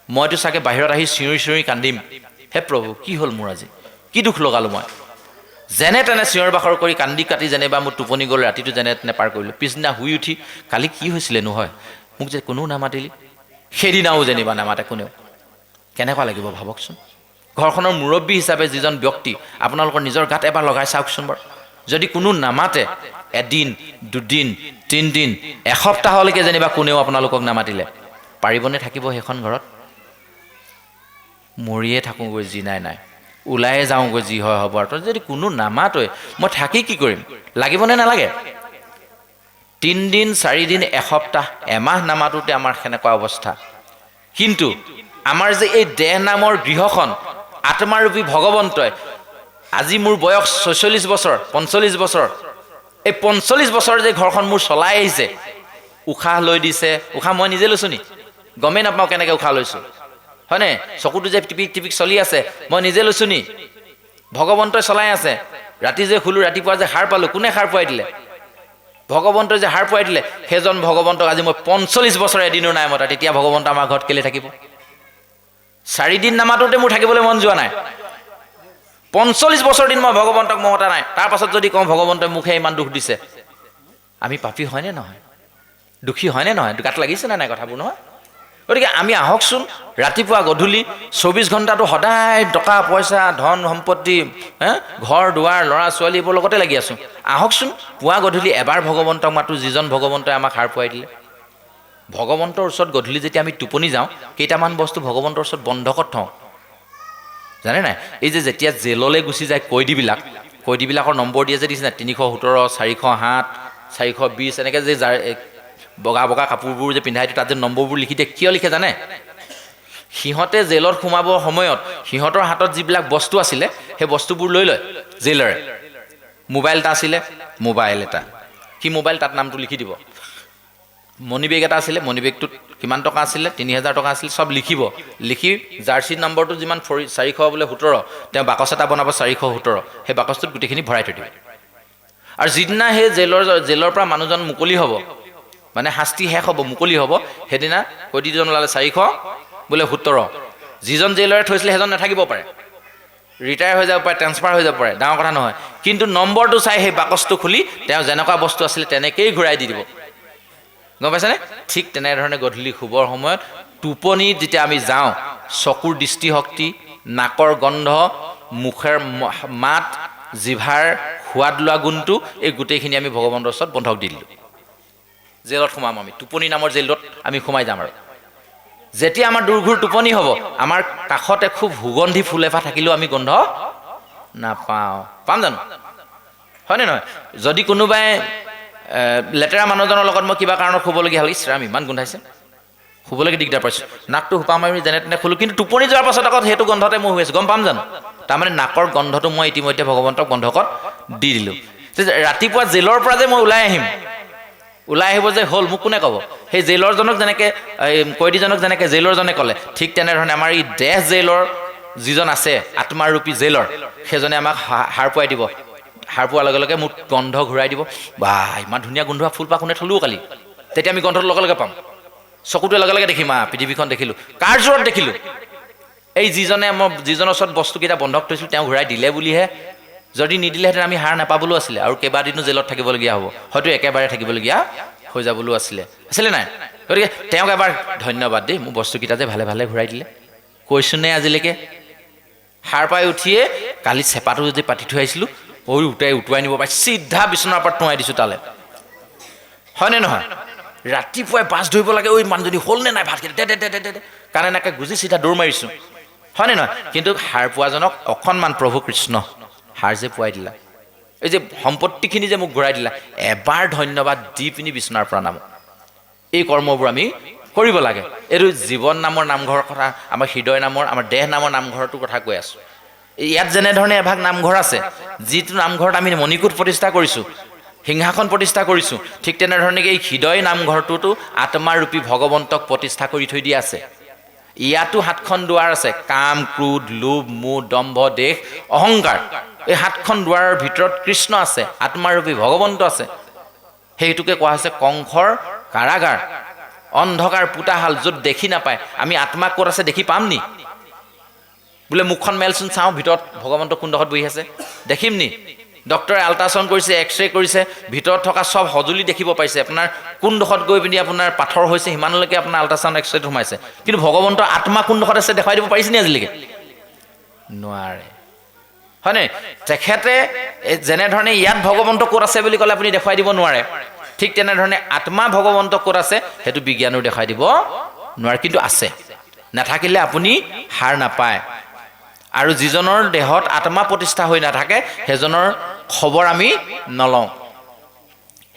মইতো চাগে বাহিৰত আহি চিঞৰি কান্দিম হে প্ৰভু কি হ'ল মোৰ আজি কি দুখ লগালোঁ মই যেনে তেনে চিঞৰ বাখৰ কৰি কান্দি কাটি যেনিবা মোৰ টোপনি গ'ল ৰাতিটো যেনে তেনে পাৰ কৰিলোঁ পিছদিনা শুই উঠি কালি কি হৈছিলে নহয় মোক যে কোনেও নামাতিলি সেইদিনাও যেনিবা নামাতে কোনেও কেনেকুৱা লাগিব ভাবকচোন ঘৰখনৰ মুৰব্বী হিচাপে যিজন ব্যক্তি আপোনালোকৰ নিজৰ গাত এবাৰ লগাই চাওকচোন বাৰু যদি কোনো নামাতে এদিন দুদিন 3 দিন এসপ্তাহলৈকে যেনিবা কোনেও আপোনালোকক নামাতিলে পাৰিবনে থাকিব সেইখন ঘৰত মৰিয়ে থাকোঁগৈ যি নাই ওলায়ে যাওঁগৈ যি হয় হ'ব আৰু যদি কোনো নামাতই মই থাকি কি কৰিম লাগিবনে নালাগে 3 দিন 4 দিন এসপ্তাহ এমাহ নামাতোতে আমাৰ সেনেকুৱা অৱস্থা কিন্তু আমাৰ যে এই দেহ নামৰ গৃহখন আত্মাৰূপী ভগৱন্তই আজি মোৰ বয়স 46 বছৰ 45 বছৰ এই 45 বছৰ যে ঘৰখন মোৰ চলাই আহিছে উশাহ লৈ দিছে উশাহ মই নিজে লৈছোঁ নি গমেই নাপাওঁ কেনেকৈ উশাহ লৈছোঁ হয়নে চকুটো যে টিপিক চলি আছে মই নিজে লৈছোঁ নি ভগৱন্তই চলাই আছে ৰাতি যে শুলোঁ ৰাতিপুৱা যে সাৰ পালোঁ কোনে সাৰ পুৱাই দিলে ভগৱন্তই যে সাৰ পুৱাই দিলে সেইজন ভগৱন্তক আজি মই 45 বছৰ এদিনো নাই মতা তেতিয়া ভগৱন্ত আমাৰ ঘৰত কেলে থাকিব 4 দিন নামাতোতে মোৰ থাকিবলৈ মন যোৱা নাই 45 বছৰ দিন মই ভগৱন্তক মমতা নাই তাৰ পাছত যদি কওঁ ভগৱন্তই মুখে ইমান দুখ দিছে আমি পাপী হয়নে নহয় দুখী হয়নে নহয় গাত লাগিছে নাই কথাবোৰ নহয় গতিকে আমি আহকচোন ৰাতিপুৱা গধূলি 24 ঘণ্টাটো সদায় টকা পইচা ধন সম্পত্তি ঘৰ দুৱাৰ ল'ৰা ছোৱালী এইবোৰ লগতে লাগি আছোঁ আহকচোন পুৱা গধূলি এবাৰ ভগৱন্তক মাতো যিজন ভগৱন্তই আমাক সাৰ পুৱাই দিলে ভগৱন্তৰ ওচৰত গধূলি যেতিয়া আমি টোপনি যাওঁ কেইটামান বস্তু ভগৱন্তৰ ওচৰত বন্ধকত থওঁ জানে নাই এই যে যেতিয়া জেললৈ গুচি যায় কয়দীবিলাকৰ নম্বৰ দিয়ে যে দিছে 317 407 420 এনেকৈ যে বগা কাপোৰবোৰ যে পিন্ধাই তাত যে নম্বৰবোৰ লিখি দিয়ে কিয় লিখে জানে সিহঁতে জেলত সোমাবৰ সময়ত সিহঁতৰ হাতত যিবিলাক বস্তু আছিলে সেই বস্তুবোৰ লৈ লয় জেলৰে মোবাইল এটা আছিলে মোবাইল এটা কি মোবাইল তাত নামটো লিখি দিব মনি বেগ এটা আছিলে মনি বেগটোত কিমান টকা আছিলে 3000 টকা আছিলে সব লিখি জাৰ্চি নম্বৰটো যিমান 400 বোলে 17 তেওঁ বাকচ এটা বনাব 417 সেই বাকচটোত গোটেইখিনি ভৰাই থৈ দিব আৰু যিদিনা সেই জেলৰ পৰা মানুহজন মুকলি হ'ব মানে শাস্তি শেষ হ'ব মুকলি হ'ব সেইদিনা কয়দীজন ওলালে 400 বোলে 17 যিজন জেলৰে থৈছিলে সেইজন নাথাকিব পাৰে ৰিটায়াৰ হৈ যাব পাৰে ট্ৰেন্সফাৰ হৈ যাব পাৰে ডাঙৰ কথা নহয় কিন্তু নম্বৰটো চাই সেই বাকচটো খুলি তেওঁ যেনেকুৱা বস্তু আছিলে তেনেকেই ঘূৰাই দি দিব গম পাইছেনে ঠিক তেনেধৰণে গধূলি শুবৰ সময়ত টোপনি যেতিয়া আমি যাওঁ চকুৰ দৃষ্টিশক্তি নাকৰ গন্ধ, মুখৰ মাত, জিভাৰ সোৱাদ লোৱা গুণটো, এই গোটেইখিনি আমি ভগৱন্তৰ ওচৰত বন্ধক দি দিলোঁ। জেলত সোমাম আমি, টোপনি নামৰ জেলত আমি সোমাই যাম। আৰু যেতিয়া আমাৰ দুৰ্ঘূৰ টোপনি হ'ব, আমাৰ কাষতে খুব সুগন্ধি ফুল এপাহ থাকিলেও আমি গোন্ধ নাপাওঁ। পাম জানো? হয়নে নহয়? যদি কোনোবাই লেতেৰা মানুহজনৰ লগত মই কিবা কাৰণত শুবলগীয়া হ'ল, ইছৰাম ইমান গোন্ধাইছে, শুবলৈকে দিগদাৰ পাইছোঁ, নাকটো সোপা মাৰি যেনে তেনে শুলোঁ, কিন্তু টোপনি যোৱাৰ পাছত আকৌ সেইটো গন্ধতে মই শুই আছোঁ, গম পাম জানো? তাৰমানে নাকৰ গন্ধটো মই ইতিমধ্যে ভগৱন্তক বন্ধকত দি দিলোঁ। ৰাতিপুৱা জেলৰ পৰা যে মই ওলাই আহিম, ওলাই আহিব যে হ'ল, মোক কোনে ক'ব? সেই জেইলৰজনক যেনেকৈ কয়দীজনক যেনেকৈ জেইলৰজনে ক'লে, ঠিক তেনেধৰণে আমাৰ এই দেহ জেইলৰ যিজন আছে আত্মাৰূপী জেইলৰ, সেইজনে আমাক সাৰ পুৱাই দিব। সাৰ পোৱাৰ লগে লগে মোক গন্ধ ঘূৰাই দিব। বা ইমান ধুনীয়া গোন্ধোৱা ফুলপাহ কোনে থ'লোঁ কালি, তেতিয়া আমি গন্ধটো লগে লগে পাম। চকুটোৱে লগে লগে দেখিম, পৃথিৱীখন দেখিলোঁ। কাৰ জোৰত দেখিলোঁ? এই যিজনে মই যিজনৰ ওচৰত বস্তুকেইটা বন্ধক থৈছিলোঁ তেওঁ ঘূৰাই দিলে বুলিহে। যদি নিদিলেহেঁতেন আমি হাৰ নাপাবলৈও আছিলে, আৰু কেইবাদিনো জেলত থাকিবলগীয়া হ'ব, হয়তো একেবাৰে থাকিবলগীয়া হৈ যাবলৈও আছিলে নাই? গতিকে তেওঁক এবাৰ ধন্যবাদ দেই, মোৰ বস্তুকেইটা যে ভালে ভালে ঘূৰাই দিলে। কৈছোঁনে আজিলৈকে? সাৰ পাই উঠিয়ে কালি চেপাটো যদি পাতি থৈ আহিছিলোঁ, উটুৱাই নিব পাৰি, চিধা বিচনাৰ ওপৰত টুৱাই দিছোঁ তালে। হয়নে নহয়? ৰাতিপুৱাই বাছ ধৰিব লাগে, ঐ মানুহজনী হ'লনে নাই ভাতকেইটা, দে কাৰণে এনেকৈ গুজি চিধা দৌৰ মাৰিছোঁ, হয়নে নহয়? কিন্তু সাৰ পোৱাজনক অকণমান প্ৰভু কৃষ্ণ সাৰ যে পুৱাই দিলা, এই যে সম্পত্তিখিনি যে মোক ঘূৰাই দিলা, এবাৰ ধন্যবাদ দি পিনি বিচনাৰ পৰা নামো। এই কৰ্মবোৰ আমি কৰিব লাগে। এইটো জীৱন নামৰ নামঘৰৰ কথা, আমাৰ হৃদয় নামৰ, আমাৰ দেহ নামৰ নামঘৰটোৰ কথা কৈ আছোঁ। ইয়াত যেনেধৰণে এভাগ নামঘৰ আছে, যিটো নামঘৰত আমি মণিকূট প্ৰতিষ্ঠা কৰিছোঁ, সিংহাসন প্ৰতিষ্ঠা কৰিছোঁ, ঠিক তেনেধৰণে এই হৃদয় নামঘৰটোতো আত্মাৰূপী ভগৱন্তক প্ৰতিষ্ঠা কৰি থৈ দিয়া আছে। ইয়াতো 7খন দুৱাৰ আছে, কাম, ক্ৰোধ, লোভ, মোহ, দম্ভ, দেশ, অহংকাৰ। এই 7খন দুৱাৰৰ ভিতৰত কৃষ্ণ আছে, আত্মাৰূপী ভগৱন্ত আছে। সেইটোকে কোৱা হৈছে কংসৰ কাৰাগাৰ, অন্ধকাৰ পোতাশাল, য'ত দেখি নাপায়। আমি আত্মা ক'ত আছে দেখি পাম নি? বোলে মুখখন মেলচোন চাওঁ, ভিতৰত ভগৱন্ত কোনডোখৰত বহি আছে দেখিম নি? ডক্টৰে আল্ট্ৰাচাউণ্ড কৰিছে, এক্সৰে কৰিছে, ভিতৰত থকা চব সঁজুলি দেখিব পাৰিছে। আপোনাৰ কোনডোখৰত গৈ পিনি আপোনাৰ পাথৰ হৈছে সিমানলৈকে আপোনাৰ আল্ট্ৰাচাউণ্ড এক্সৰেত সোমাইছে, কিন্তু ভগৱন্তৰ আত্মা কোনডোখৰত আছে দেখুৱাই দিব পাৰিছে নি আজিলৈকে? নোৱাৰে, হয়নে? তেখেতে যেনেধৰণে ইয়াত ভগৱন্ত ক'ত আছে বুলি ক'লে আপুনি দেখুৱাই দিব নোৱাৰে, ঠিক তেনেধৰণে আত্মা ভগৱন্ত ক'ত আছে সেইটো বিজ্ঞানেও দেখুৱাই দিব নোৱাৰে, কিন্তু আছে। নাথাকিলে আপুনি হাৰ নাপায়। আৰু যিজনৰ দেহত আত্মা প্ৰতিষ্ঠা হৈ নাথাকে সেইজনৰ খবৰ আমি নলওঁ।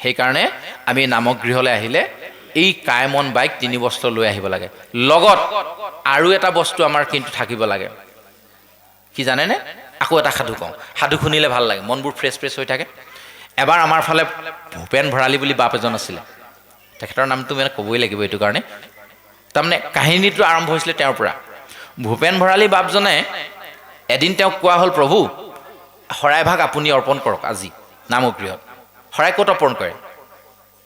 সেইকাৰণে আমি নামগৃহলৈ আহিলে এই কায় মন বাইক 3 বস্তু লৈ আহিব লাগে। লগত আৰু এটা বস্তু আমাৰ কিন্তু থাকিব লাগে, কি জানেনে? আকৌ এটা সাধু কওঁ, সাধু শুনিলে ভাল লাগে, মনবোৰ ফ্ৰেছ হৈ থাকে। এবাৰ আমাৰ ফালে ভূপেন ভঁৰালী বুলি বাপ এজন আছিলে, তেখেতৰ নামটো মানে ক'বই লাগিব এইটো কাৰণে, তাৰমানে কাহিনীটো আৰম্ভ হৈছিলে তেওঁৰ পৰা। ভূপেন ভঁৰালী বাপজনে এদিন তেওঁক কোৱা হ'ল, প্ৰভু শৰাইভাগ আপুনি অৰ্পণ কৰক আজি নামগৃহত। শৰাই ক'ত অৰ্পণ কৰে?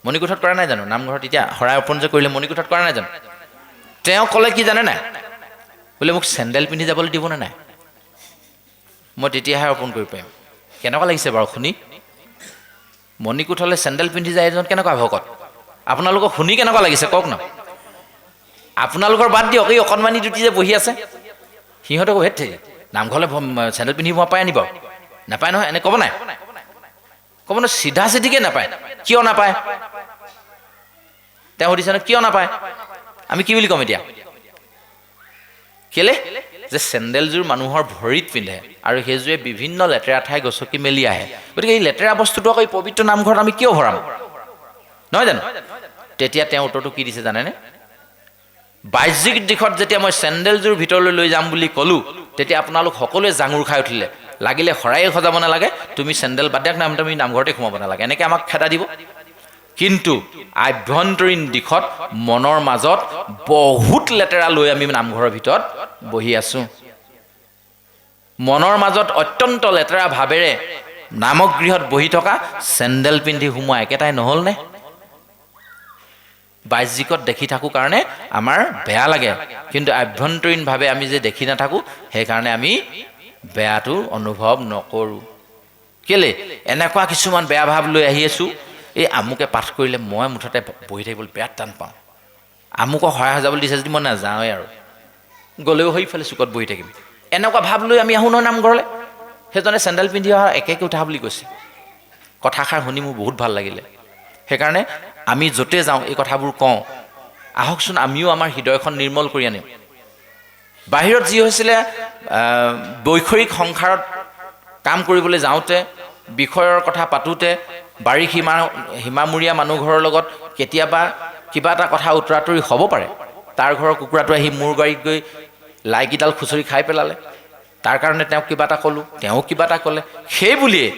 মণিকূঠত কৰা নাই জানো? নামঘৰত এতিয়া শৰাই অৰ্পণ যে কৰিলে মণিকূঠত কৰা নাই জানো? তেওঁ ক'লে কি জানে নাই? বোলে মোক চেণ্ডেল পিন্ধি যাবলৈ দিবনে নাই, মই তেতিয়াহে অৰ্পণ কৰিব পাৰিম। কেনেকুৱা লাগিছে বাৰু শুনি? মণিকূঠলৈ চেণ্ডেল পিন্ধি যায় এজন কেনেকুৱা ভকত? আপোনালোকক শুনি কেনেকুৱা লাগিছে কওক ন? আপোনালোকৰ বাদ দিয়ক, এই অকণমানি দুটি যে বহি আছে সিহঁতক হেঠে নামঘৰলৈ চেণ্ডেল পিন্ধিব পায় আনিব? নাপায় নহয়, এনে ক'ব নাই? ক'ব ন, চিধা চিধিকে নাপায়। কিয় নাপায়? তেওঁ সুধিছে ন, কিয় নাপায়? আমি কি বুলি ক'ম এতিয়া? কেলে? যে চেণ্ডেলযোৰ মানুহৰ ভৰিত পিন্ধে আৰু সেইযোৰে বিভিন্ন লেতেৰা ঠাই গচকি মেলি আহে। গতিকে এই লেতেৰা বস্তুটো আকৌ এই পবিত্ৰ নামঘৰত আমি কিয় ভৰাম? নহয় জানো? তেতিয়া তেওঁ উত্তৰটো কি দিছে জানেনে? বাহ্যিক দিশত যেতিয়া মই চেণ্ডেলযোৰ ভিতৰলৈ লৈ যাম বুলি ক'লোঁ, তেতিয়া আপোনালোক সকলোৱে জাঙুৰ খাই উঠিলে, লাগিলে শৰায়ে সজাব নালাগে, তুমি চেণ্ডেল বাদ দিয়ক, তুমি নামঘৰতে সোমাব নালাগে, এনেকৈ আমাক খেদা দিব। কিন্তু আভ্যন্তৰীণ দিশত মনৰ মাজত বহুত লেতেৰা লৈ আমি নামঘৰৰ ভিতৰত বহি আছোঁ। মনৰ মাজত অত্যন্ত লেতেৰা ভাৱেৰে নামগৃহত বহি থকা, চেণ্ডেল পিন্ধি সোমোৱা একেটাই নহ'লনে? বাহ্যিকত দেখি থাকোঁ কাৰণে আমাৰ বেয়া লাগে, কিন্তু আভ্যন্তৰীণভাৱে আমি যে দেখি নাথাকোঁ সেইকাৰণে আমি বেয়াটো অনুভৱ নকৰোঁ। কেলে? এনেকুৱা কিছুমান বেয়া ভাৱ লৈ আহি আছোঁ, এই আমুকে পাঠ কৰিলে মই মুঠতে বহি থাকিবলৈ বেয়া টান পাওঁ, আমুকক শৰাই সজাবলৈ দিছে যদি মই নাযাওঁৱেই, আৰু গ'লেও সেইফালে চুকত বহি থাকিম, এনেকুৱা ভাৱ লৈ আমি আহোঁ নহয় নামঘৰলৈ। সেইজনে চেণ্ডেল পিন্ধি অহা একে উঠা বুলি কৈছে। কথাষাৰ শুনি মোৰ বহুত ভাল লাগিলে। সেইকাৰণে আমি য'তে যাওঁ এই কথাবোৰ কওঁ, আহকচোন আমিও আমাৰ হৃদয়খন নিৰ্মল কৰি আনিম। বাহিৰত যি হৈছিলে, বৈষয়িক সংসাৰত কাম কৰিবলৈ যাওঁতে, বিষয়ৰ কথা পাতোঁতে, বাৰীক সীমামূৰীয়া মানুহ ঘৰৰ লগত কেতিয়াবা কিবা এটা কথা উতৰাতৰি হ'ব পাৰে। তাৰ ঘৰৰ কুকুৰাটো আহি মোৰ গাড়ীত গৈ লাইকেইডাল খুচৰি খাই পেলালে, তাৰ কাৰণে তেওঁক কিবা এটা ক'লোঁ, তেওঁ কিবা এটা ক'লে। সেই বুলিয়ে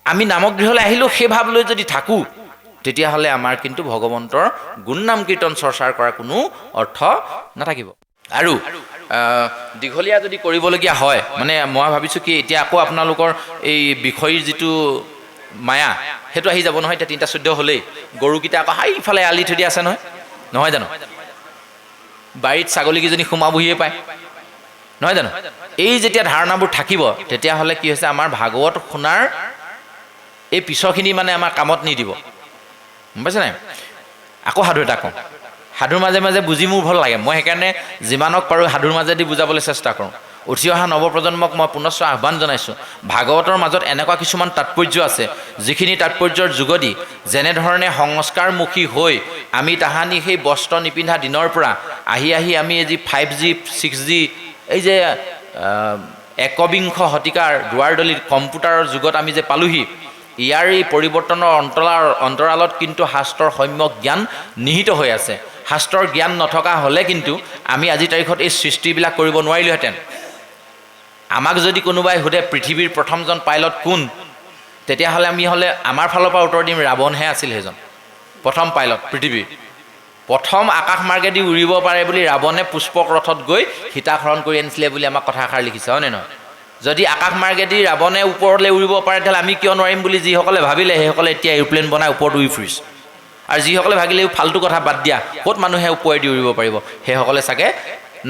আমি নামগৃহলৈ আহিলেও সেই ভাৱ লৈ যদি থাকোঁ, তেতিয়াহ'লে আমাৰ কিন্তু ভগৱন্তৰ গুণ নাম কীৰ্তন চৰ্চাৰ কৰা কোনো অৰ্থ নাথাকিব। আৰু দীঘলীয়া যদি কৰিবলগীয়া হয়, মানে মই ভাবিছোঁ কি এতিয়া আকৌ আপোনালোকৰ এই বিষয়ৰ যিটো মায়া সেইটো আহি যাব নহয়। এতিয়া 3:14 হ'লেই গৰুকেইটা আকৌ ইফালে আলি থৈ দিয়া আছে নহয়, নহয় জানো? বাৰীত ছাগলীকেইজনী সোমাবহিয়ে পায়, নহয় জানো? এই যেতিয়া ধাৰণাবোৰ থাকিব, তেতিয়াহ'লে কি হৈছে, আমাৰ ভাগৱত শুনাৰ এই পিছৰখিনি মানে আমাৰ কামত নিদিব। গম পাইছে নাই? আকৌ সাধু এটা কওঁ। সাধুৰ মাজে মাজে বুজি মোৰ ভাল লাগে। মই সেইকাৰণে যিমানক পাৰোঁ সাধুৰ মাজেদি বুজাবলৈ চেষ্টা কৰোঁ। উঠি অহা নৱপ্ৰজন্মক মই পুনশ্চ আহ্বান জনাইছোঁ, ভাগৱতৰ মাজত এনেকুৱা কিছুমান তাৎপৰ্য আছে, যিখিনি তাৎপৰ্যৰ যোগেদি যেনেধৰণে সংস্কাৰমুখী হৈ আমি তাহানি সেই বস্ত্ৰ নিপিন্ধা দিনৰ পৰা আহি আমি এই যি 5G 6G এই যে একবিংশ শতিকাৰ দুৱাৰদলিত কম্পিউটাৰৰ যুগত আমি যে পালোহি, ইয়াৰ এই পৰিৱৰ্তনৰ অন্তৰালত কিন্তু শাস্ত্ৰৰ সম্যক জ্ঞান নিহিত হৈ আছে। শাস্ত্ৰৰ জ্ঞান নথকা হ'লে কিন্তু আমি আজিৰ তাৰিখত এই সৃষ্টিবিলাক কৰিব নোৱাৰিলোহেঁতেন। আমাক যদি কোনোবাই সোধে পৃথিৱীৰ প্ৰথমজন পাইলট কোন, তেতিয়াহ'লে আমি আমাৰ ফালৰ পৰা উত্তৰ দিম ৰাৱণহে আছিল সেইজন প্ৰথম পাইলট পৃথিৱীৰ। প্ৰথম আকাশ মাৰ্গেদি উৰিব পাৰে বুলি ৰাৱণে পুষ্পক ৰথত গৈ সীতাক হৰণ কৰি আনিছিলে বুলি আমাক কথাষাৰ লিখিছে, হয়নে নহয়? যদি আকাশ মাৰ্গেদি ৰাৱণে ওপৰলৈ উৰিব পাৰে, তেতিয়াহ'লে আমি কিয় নোৱাৰিম বুলি যিসকলে ভাবিলে, সেইসকলে এতিয়া এৰোপ্লেন বনাই ওপৰত উৰি ফুৰিছে। আৰু যিসকলে ভাবিলে ফাল্টু কথা বাদ দিয়া, ক'ত মানুহে ওপৰেদি উৰিব পাৰিব, সেইসকলে চাগে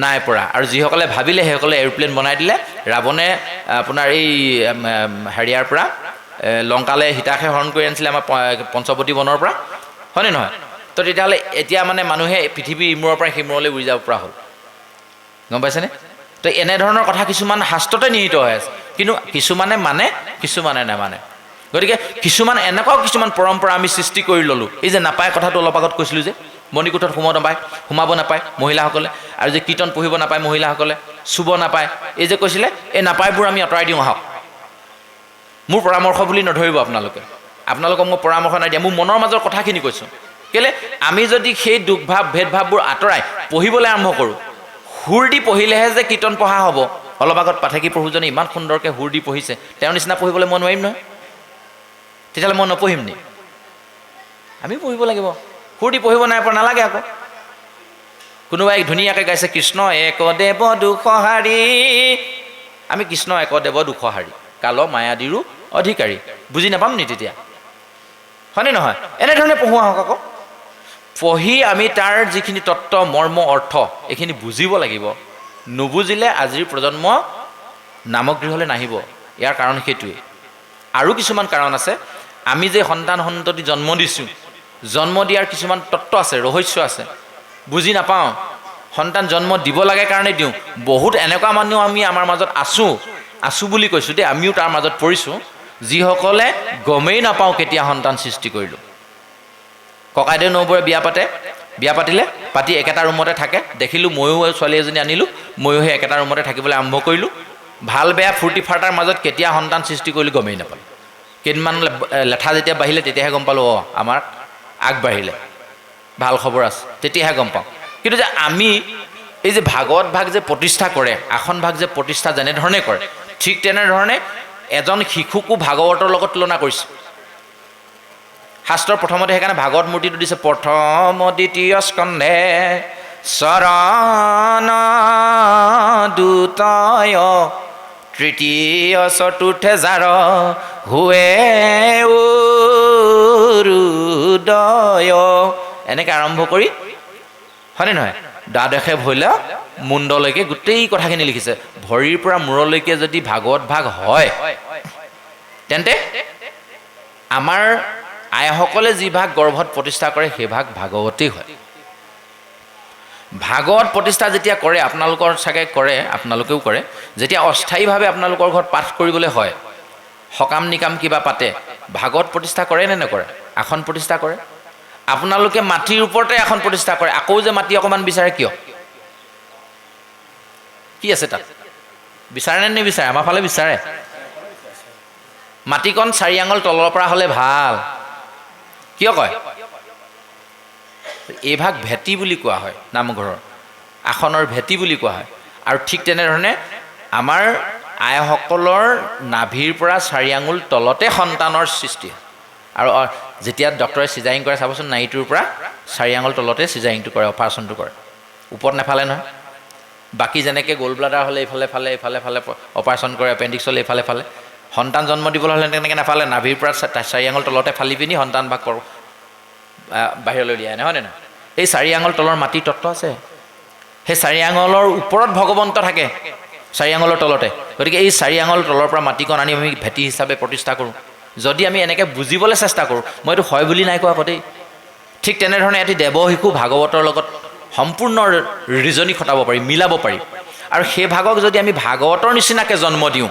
নাই পৰা। আৰু যিসকলে ভাবিলে সেইসকলে এৰোপ্লেন বনাই দিলে। ৰাৱণে আপোনাৰ এই হেৰিয়াৰ পৰা লংকালৈ সীতাকহে হৰণ কৰি আনিছিলে আমাৰ পঞ্চৱতী বনৰ পৰা, হয়নে নহয়? তো তেতিয়াহ'লে এতিয়া মানে মানুহে পৃথিৱীৰ ইমূৰৰ পৰা সিমূৰলৈ উৰি যাব পৰা হ'ল। গম পাইছেনে? তো এনেধৰণৰ কথা কিছুমান শাস্ত্ৰতে নিহিত হৈ আছে, কিন্তু কিছুমানে মানে, কিছুমানে নামানে। গতিকে কিছুমান এনেকুৱাও কিছুমান পৰম্পৰা আমি সৃষ্টি কৰি ল'লোঁ। এই যে নাপায় কথাটো অলপ আগত কৈছিলোঁ যে মণিকোঠত সোমাব নাপায় মহিলাসকলে, আৰু যে কীৰ্তন পঢ়িব নাপায় মহিলাসকলে, চুব নাপায়, এই যে কৈছিলে, এই নাপায়বোৰ আমি আঁতৰাই দিওঁ আহক। মোৰ পৰামৰ্শ বুলি নধৰিব আপোনালোকক মই পৰামৰ্শ নাই দিয়া, মোৰ মনৰ মাজৰ কথাখিনি কৈছোঁ। কেলৈ আমি যদি সেই দুখভাৱ ভেদভাৱবোৰ আঁতৰাই পঢ়িবলৈ আৰম্ভ কৰোঁ, সুৰ দি পঢ়িলেহে যে কীৰ্তন পঢ়া হ'ব। অলপ আগত পাঠেকী প্ৰভুজনে ইমান সুন্দৰকৈ সুৰ দি পঢ়িছে, তেওঁৰ নিচিনা পঢ়িবলৈ মই নোৱাৰিম নহয়, তেতিয়াহ'লে মই নপঢ়িম নি? আমি পঢ়িব লাগিব। সুৰ দি পঢ়িব নালাগে আকৌ। কোনোবাই ধুনীয়াকৈ গাইছে কৃষ্ণ একদেৱ দুখহাৰী, আমি কৃষ্ণ একদেৱ দুখহাৰী, কাল মায়াদিৰো অধিকাৰী, বুজি নাপাম নি তেতিয়া? হয়নে নহয়? এনেধৰণে পঢ়োৱা হওক আকৌ। পঢ়ি আমি তাৰ যিখিনি তত্ত্ব মৰ্ম অৰ্থ এইখিনি বুজিব লাগিব। নুবুজিলে আজিৰ প্ৰজন্ম নামগৃহলৈ নাহিব। ইয়াৰ কাৰণ সেইটোৱে। আৰু কিছুমান কাৰণ আছে। আমি যে সন্তান সন্ততি জন্ম দিছোঁ, জন্ম দিয়াৰ কিছুমান তত্ত্ব আছে, ৰহস্য আছে, বুজি নাপাওঁ। সন্তান জন্ম দিব লাগে কাৰণে দিওঁ। বহুত এনেকুৱা মানুহ আমি আমাৰ মাজত আছোঁ বুলি কৈছোঁ দেই, আমিও তাৰ মাজত পৰিছোঁ, যিসকলে গমেই নাপাওঁ কেতিয়া সন্তান সৃষ্টি কৰিলোঁ। ককাইদেউ নৌবোৰে বিয়া পাতি একেটা ৰুমতে থাকে। দেখিলোঁ ময়ো ছোৱালী এজনী আনিলোঁ, ময়ো সেই একেটা ৰুমতে থাকিবলৈ আৰম্ভ কৰিলোঁ। ভাল বেয়া ফূৰ্তি ফাৰ্তাৰ মাজত কেতিয়া সন্তান সৃষ্টি কৰিলোঁ গমেই নাপালোঁ। কেইদিনমান লেঠা যেতিয়া বাঢ়িলে তেতিয়াহে গম পালোঁ, আমাৰ আগবাঢ়িলে, ভাল খবৰ আছে, তেতিয়াহে গম পাওঁ। কিন্তু যে আমি এই যে ভাগৱত ভাগ যে প্ৰতিষ্ঠা কৰে, আসন ভাগ যে প্ৰতিষ্ঠা যেনেধৰণে কৰে, ঠিক তেনেধৰণে এজন শিশুকো ভাগৱতৰ লগত তুলনা কৰিছে। শাস্ত্ৰৰ প্ৰথমতে সেইকাৰণে ভাগৱত মূৰ্তিটো দিছে, প্ৰথম দ্বিতীয় স্কন্ধে চৰণ দুতয় তৃতীয় চতুৰ্থে জাৰ হুৱে উৰুদয়, এনেকৈ আৰম্ভ কৰি, হয়নে নহয়, দ্বাদশে ভৈলা মুণ্ডলৈকে গোটেই কথাখিনি লিখিছে। ভৰিৰ পৰা মূৰলৈকে যদি ভাগৱত ভাগ হয়, তেন্তে আমাৰ আইসকলে যি ভাগ গৰ্ভত প্ৰতিষ্ঠা কৰে সেই ভাগ ভাগৱতেই হয়। ভাগৱত প্ৰতিষ্ঠা যেতিয়া কৰে, আপোনালোকৰ চাগে কৰে, আপোনালোকেও কৰে, যেতিয়া অস্থায়ীভাৱে আপোনালোকৰ ঘৰত পাঠ কৰিবলৈ হয়, সকাম নিকাম কিবা পাতে, ভাগৱত প্ৰতিষ্ঠা কৰে নে নকৰে? আসন প্ৰতিষ্ঠা কৰে। আপোনালোকে মাটিৰ ওপৰতে আসন প্ৰতিষ্ঠা কৰে, আকৌ যে মাটি অকণমান বিচাৰে কিয়? কি আছে তাত? বিচাৰে নে নিবিচাৰে? আমাৰ ফালে বিচাৰে। মাটিকণ 4 আঙুল তলৰ পৰা হ'লে ভাল, কিয় কয়? এইভাগ ভেটি বুলি কোৱা হয়, নামঘৰৰ আসনৰ ভেটি বুলি কোৱা হয়। আৰু ঠিক তেনেধৰণে আমাৰ আইসকলৰ নাভিৰ পৰা 4 আঙুল তলতে সন্তানৰ সৃষ্টি হয়। আৰু যেতিয়া ডক্টৰে চিজাৰিং কৰে চাবচোন, নাড়ীটোৰ পৰা 4 আঙুল তলতে চিজাৰিংটো কৰে, অপাৰেশ্যনটো কৰে, ওপৰত নেফালে নহয়। বাকী যেনেকৈ গ'ল্ড ব্লাডাৰ হ'লে এইফালে ফালে, এইফালে ফালে অপাৰেশ্যন কৰে, এপেণ্ডিক্স হ'লে এইফালে ফালে, সন্তান জন্ম দিবলৈ হ'লে তেনেকৈ নাফালে, নাভিৰ পৰা 4 আঙুল তলতে ফালি পিনি সন্তান ভাগ বাহিৰলৈ উলিয়াই, নহয় নহয়। এই 4 আঙুল তলৰ মাটি তত্ত্ব আছে, সেই 4 আঙুলৰ ওপৰত ভগৱন্ত থাকে, 4 আঙুলৰ তলতে। গতিকে এই 4 আঙুল তলৰ পৰা মাটিকণ আনি আমি ভেটি হিচাপে প্ৰতিষ্ঠা কৰোঁ। যদি আমি এনেকৈ বুজিবলৈ চেষ্টা কৰোঁ, মইতো হয় বুলি নাই কোৱা আকৌ দেই। ঠিক তেনেধৰণে এটি দেৱ শিশু ভাগৱতৰ লগত সম্পূৰ্ণ ৰিজনি খটাব পাৰি, মিলাব পাৰি। আৰু সেই ভাগক যদি আমি ভাগৱতৰ নিচিনাকৈ জন্ম দিওঁ,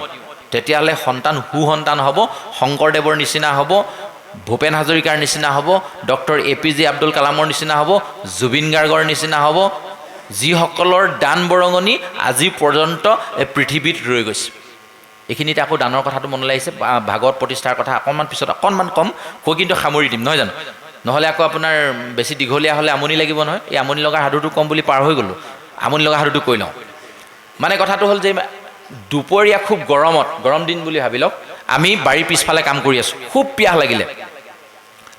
তেতিয়াহ'লে সন্তান সুসন্তান হ'ব, শংকৰদেৱৰ নিচিনা হ'ব, ভূপেন হাজৰিকাৰ নিচিনা হ'ব, ডক্টৰ APJ আব্দুল কালামৰ নিচিনা হ'ব, জুবিন গাৰ্গৰ নিচিনা হ'ব, যিসকলৰ দান বৰঙণি আজি পৰ্যন্ত এই পৃথিৱীত ৰৈ গৈছে। এইখিনিতে আকৌ দানৰ কথাটো মনলৈ আহিছে, ভাগৱত প্ৰতিষ্ঠাৰ কথা অকণমান পিছত অকণমান কম, কৈ কিন্তু সামৰি দিম, নহয় জানো? নহ'লে আকৌ আপোনাৰ বেছি দীঘলীয়া হ'লে আমনি লাগিব নহয়। এই আমনি লগা সাধুটো কম বুলি পাৰ হৈ গ'লোঁ, আমনি লগা সাধুটো কৈ লওঁ। মানে কথাটো হ'ল যে দুপৰীয়া খুব গৰমত, গৰম দিন বুলি ভাবি লওক, আমি বাৰীৰ পিছফালে কাম কৰি আছোঁ, খুব পিয়াহ লাগিলে,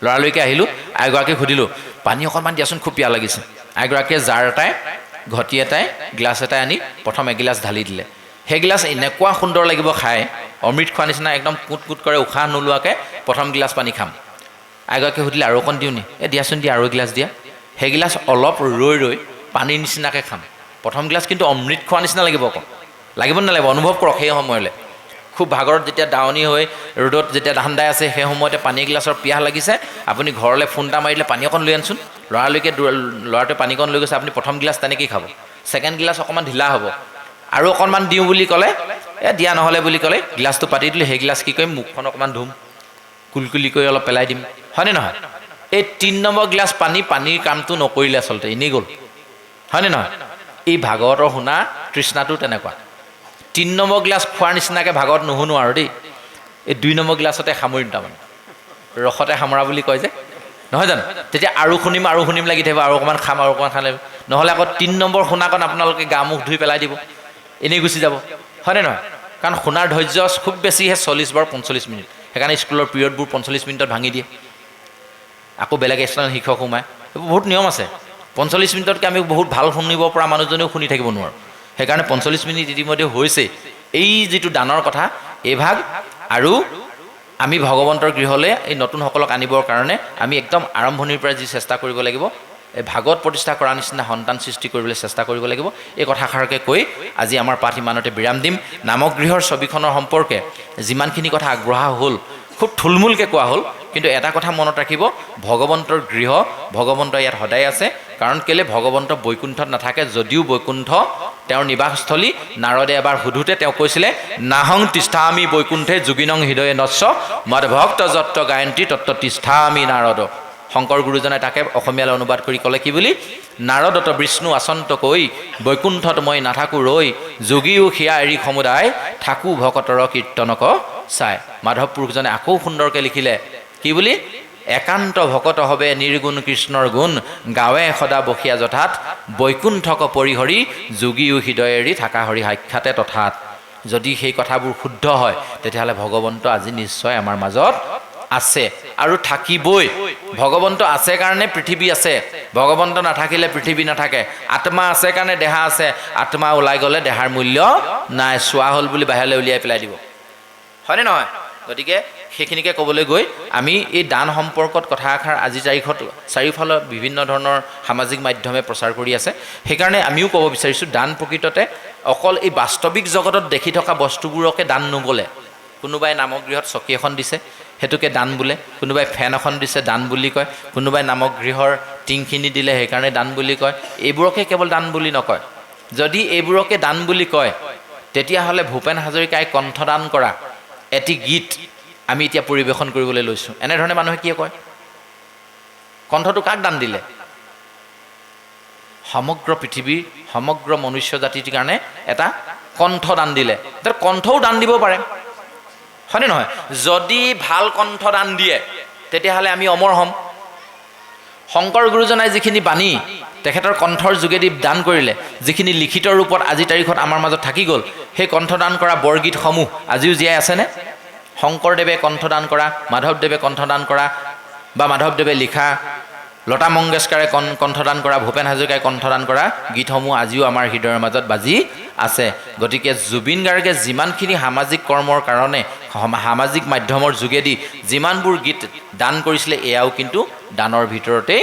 লৰালৰিকৈ আহিলোঁ, আইগৰাকীক সুধিলোঁ পানী অকণমান দিয়াচোন, খুব পিয়াহ লাগিছে। আইগৰাকীয়ে জাৰ এটাই, ঘটি এটাই, গ্লাছ এটাই আনি প্ৰথম এগিলাচ ঢালি দিলে। সেই গিলাচ এনেকুৱা সুন্দৰ লাগিব খাই, অমৃত খোৱা নিচিনা, একদম কুট কুট কৰে, উশাহ নোলোৱাকৈ প্ৰথম গিলাচ পানী খাম। আইগৰাকীয়ে সুধিলে আৰু অকণ দিওঁ নি? দিয়াচোন দিয়া, আৰু এগিলাচ দিয়া। সেই গিলাচ অলপ ৰৈ ৰৈ পানীৰ নিচিনাকৈ খাম। প্ৰথম গিলাচ কিন্তু অমৃত খোৱা নিচিনা লাগিব, আকৌ লাগিব নালাগিব, অনুভৱ কৰক। সেই সময়লৈ খুব ভাগৰত যেতিয়া ডাৱনি হৈ ৰ'দত যেতিয়া ধান্দাই আছে, সেই সময়তে পানী এগিলাচৰ পিয়াহ লাগিছে, আপুনি ঘৰলৈ ফোন এটা মাৰিলে পানী অকণ লৈ আনচোন, লৰালৰিকৈ ল'ৰাটোৱে পানীকণ লৈ গৈছে, আপুনি প্ৰথম গিলাচ তেনেকৈয়ে খাব। ছেকেণ্ড গিলাচ অকণমান ঢিলা হ'ব, আৰু অকণমান দিওঁ বুলি ক'লে, দিয়া নহ'লে বুলি ক'লে গিলাচটো পাতি দিলোঁ। সেই গিলাচ কি কৰিম, মুখখন অকণমান ধুম, কুলকুলি কৰি অলপ পেলাই দিম, হয়নে নহয়? এই 3 নম্বৰ গিলাচ পানীৰ কামটো নকৰিলে, আচলতে এনেই গ'ল, হয়নে নহয়? এই ভাগৱতৰ শুনা তৃষ্ণাটো তেনেকুৱা। 3 নম্বৰ গিলাচ খোৱাৰ নিচিনাকৈ ভাগৱত নুশুনো আৰু দেই, এই 2 নম্বৰ গিলাচতে সামৰিম, তাৰমানে ৰসতে সামৰা বুলি কয় যে, নহয় জানো? তেতিয়া আৰু শুনিম লাগি থাকিব, আৰু অকণমান খাম, আৰু অকণমান খালে, নহ'লে আকৌ 3 নম্বৰ শুনাকণ আপোনালোকে গা মুখ ধুই পেলাই দিব, এনেই গুচি যাব, হয়নে নহয়? কাৰণ শুনাৰ ধৈৰ্য খুব বেছিহে 40 বা 45 মিনিট। সেইকাৰণে স্কুলৰ পিৰিয়ডবোৰ 45 মিনিটত ভাঙি দিয়ে, আকৌ বেলেগ এক্সটাৰ্নেল শিক্ষক সোমায়, এইবোৰ বহুত নিয়ম আছে। 45 মিনিটতকৈ আমি বহুত ভাল শুনিব পৰা মানুহজনেও শুনি থাকিব নোৱাৰোঁ। সেইকাৰণে 45 মিনিট ইতিমধ্যে হৈছে। এই যিটো দানৰ কথা, এই ভাগ আৰু আমি ভগৱন্তৰ গৃহলৈ এই নতুনসকলক আনিবৰ কাৰণে আমি একদম আৰম্ভণিৰ পৰা যি চেষ্টা কৰিব লাগিব, এই ভাগৱত প্ৰতিষ্ঠা কৰাৰ নিচিনা সন্তান সৃষ্টি কৰিবলৈ চেষ্টা কৰিব লাগিব। এই কথাষাৰকে কৈ আজি আমাৰ পাঠ ইমানতে বিৰাম দিম। নামগৃহৰ ছবিখনৰ সম্পৰ্কে যিমানখিনি কথা আগবঢ়া হ'ল, খুব থুলমূলকৈ কোৱা হ'ল, কিন্তু এটা কথা মনত ৰাখিব, ভগৱন্তৰ গৃহ, ভগৱন্ত ইয়াত সদায় আছে। কাৰণ কেলৈ, ভগৱন্ত বৈকুণ্ঠত নাথাকে, যদিও বৈকুণ্ঠ তেওঁৰ নিবাসস্থলী। নাৰদে এবাৰ সোধোতে তেওঁ কৈছিলে, নাহং তিষ্ঠামি বৈকুণ্ঠে যোগিনং হৃদয়ে নস্য মদভক্ত যত্ত গায়ন্তী তত্ত তিষ্ঠামি নাৰদ। শংকৰ গুৰুজনে তাকে অসমীয়ালৈ অনুবাদ কৰি ক'লে কি বুলি, নাৰদত বিষ্ণু আচন্ত কৈ বৈকুণ্ঠত মই নাথাকো ৰৈ, যোগীও সেয়া এৰি সমুদায় থাকো ভকতৰ কীৰ্তনক চাই। মাধৱ পুৰুষজনে আকৌ সুন্দৰকৈ লিখিলে কি বুলি, একান্ত ভকত হবে নিৰ্গুণ কৃষ্ণৰ গুণ, গাৱে সদা বসীয়া যথাত বৈকুণ্ঠক পৰিহৰি, যোগীও হৃদয় এৰি থাকা হৰি সাক্ষাতে তথাত। যদি সেই কথাবোৰ শুদ্ধ হয়, তেতিয়াহ'লে ভগৱন্ত আজি নিশ্চয় আমাৰ মাজত আছে আৰু থাকিবই। ভগৱন্ত আছে কাৰণে পৃথিৱী আছে, ভগৱন্ত নাথাকিলে পৃথিৱী নাথাকে। আত্মা আছে কাৰণে দেহা আছে, আত্মা ওলাই গ'লে দেহাৰ মূল্য নাই, চোৱা হ'ল বুলি বাহিৰলৈ উলিয়াই পেলাই দিব, হয়নে নহয়? গতিকে সেইখিনিকে ক'বলৈ গৈ আমি এই দান সম্পৰ্কত কথা এষাৰ আজি তাৰিখত চাৰিওফালে বিভিন্ন ধৰণৰ সামাজিক মাধ্যমে প্ৰচাৰ কৰি আছে। সেইকাৰণে আমিও ক'ব বিচাৰিছোঁ, দান প্ৰকৃততে অকল এই বাস্তৱিক জগতত দেখি থকা বস্তুবোৰকে দান নগ'লে, কোনোবাই নামগৃহত চকী এখন দিছে, সেইটোকে দান বোলে। কোনোবাই ফেন এখন দিছে দান বুলি কয়, কোনোবাই নামক গৃহৰ টিংখিনি দিলে সেইকাৰণে দান বুলি কয়। এইবোৰকে কেৱল দান বুলি নকয়। যদি এইবোৰকে দান বুলি কয় তেতিয়াহ'লে ভূপেন হাজৰিকাই কণ্ঠদান কৰা এটি গীত আমি এতিয়া পৰিৱেশন কৰিবলৈ লৈছোঁ। এনেধৰণে মানুহে কি কয়? কণ্ঠটো কাক দান দিলে? সমগ্ৰ পৃথিৱীৰ সমগ্ৰ মনুষ্য জাতিৰ কাৰণে এটা কণ্ঠ দান দিলে। তাৰ কণ্ঠও দান দিব পাৰে, হয়নে নহয়? যদি ভাল কণ্ঠ দান দিয়ে তেতিয়াহ'লে আমি অমৰ হ'ম। শংকৰ গুৰুজনাই যিখিনি বাণী তেখেতৰ কণ্ঠৰ যোগেদি দান কৰিলে, যিখিনি লিখিত ৰূপত আজিৰ তাৰিখত আমাৰ মাজত থাকি গ'ল, সেই কণ্ঠদান কৰা বৰগীতসমূহ আজিও জীয়াই আছেনে? শংকৰদেৱে কণ্ঠদান কৰা, মাধৱদেৱে কণ্ঠদান কৰা বা মাধৱদেৱে লিখা, লতা মংগেশকাৰে কণ্ঠদান কৰা, ভূপেন হাজৰিকাই কণ্ঠদান কৰা গীতসমূহ আজিও আমাৰ হৃদয়ৰ মাজত বাজি আছে। গতিকে জুবিন গাৰ্গে যিমানখিনি সামাজিক কৰ্মৰ কাৰণে সামাজিক মাধ্যমৰ যোগেদি যিমানবোৰ গীত দান কৰিছিলে এয়াও কিন্তু দানৰ ভিতৰতেই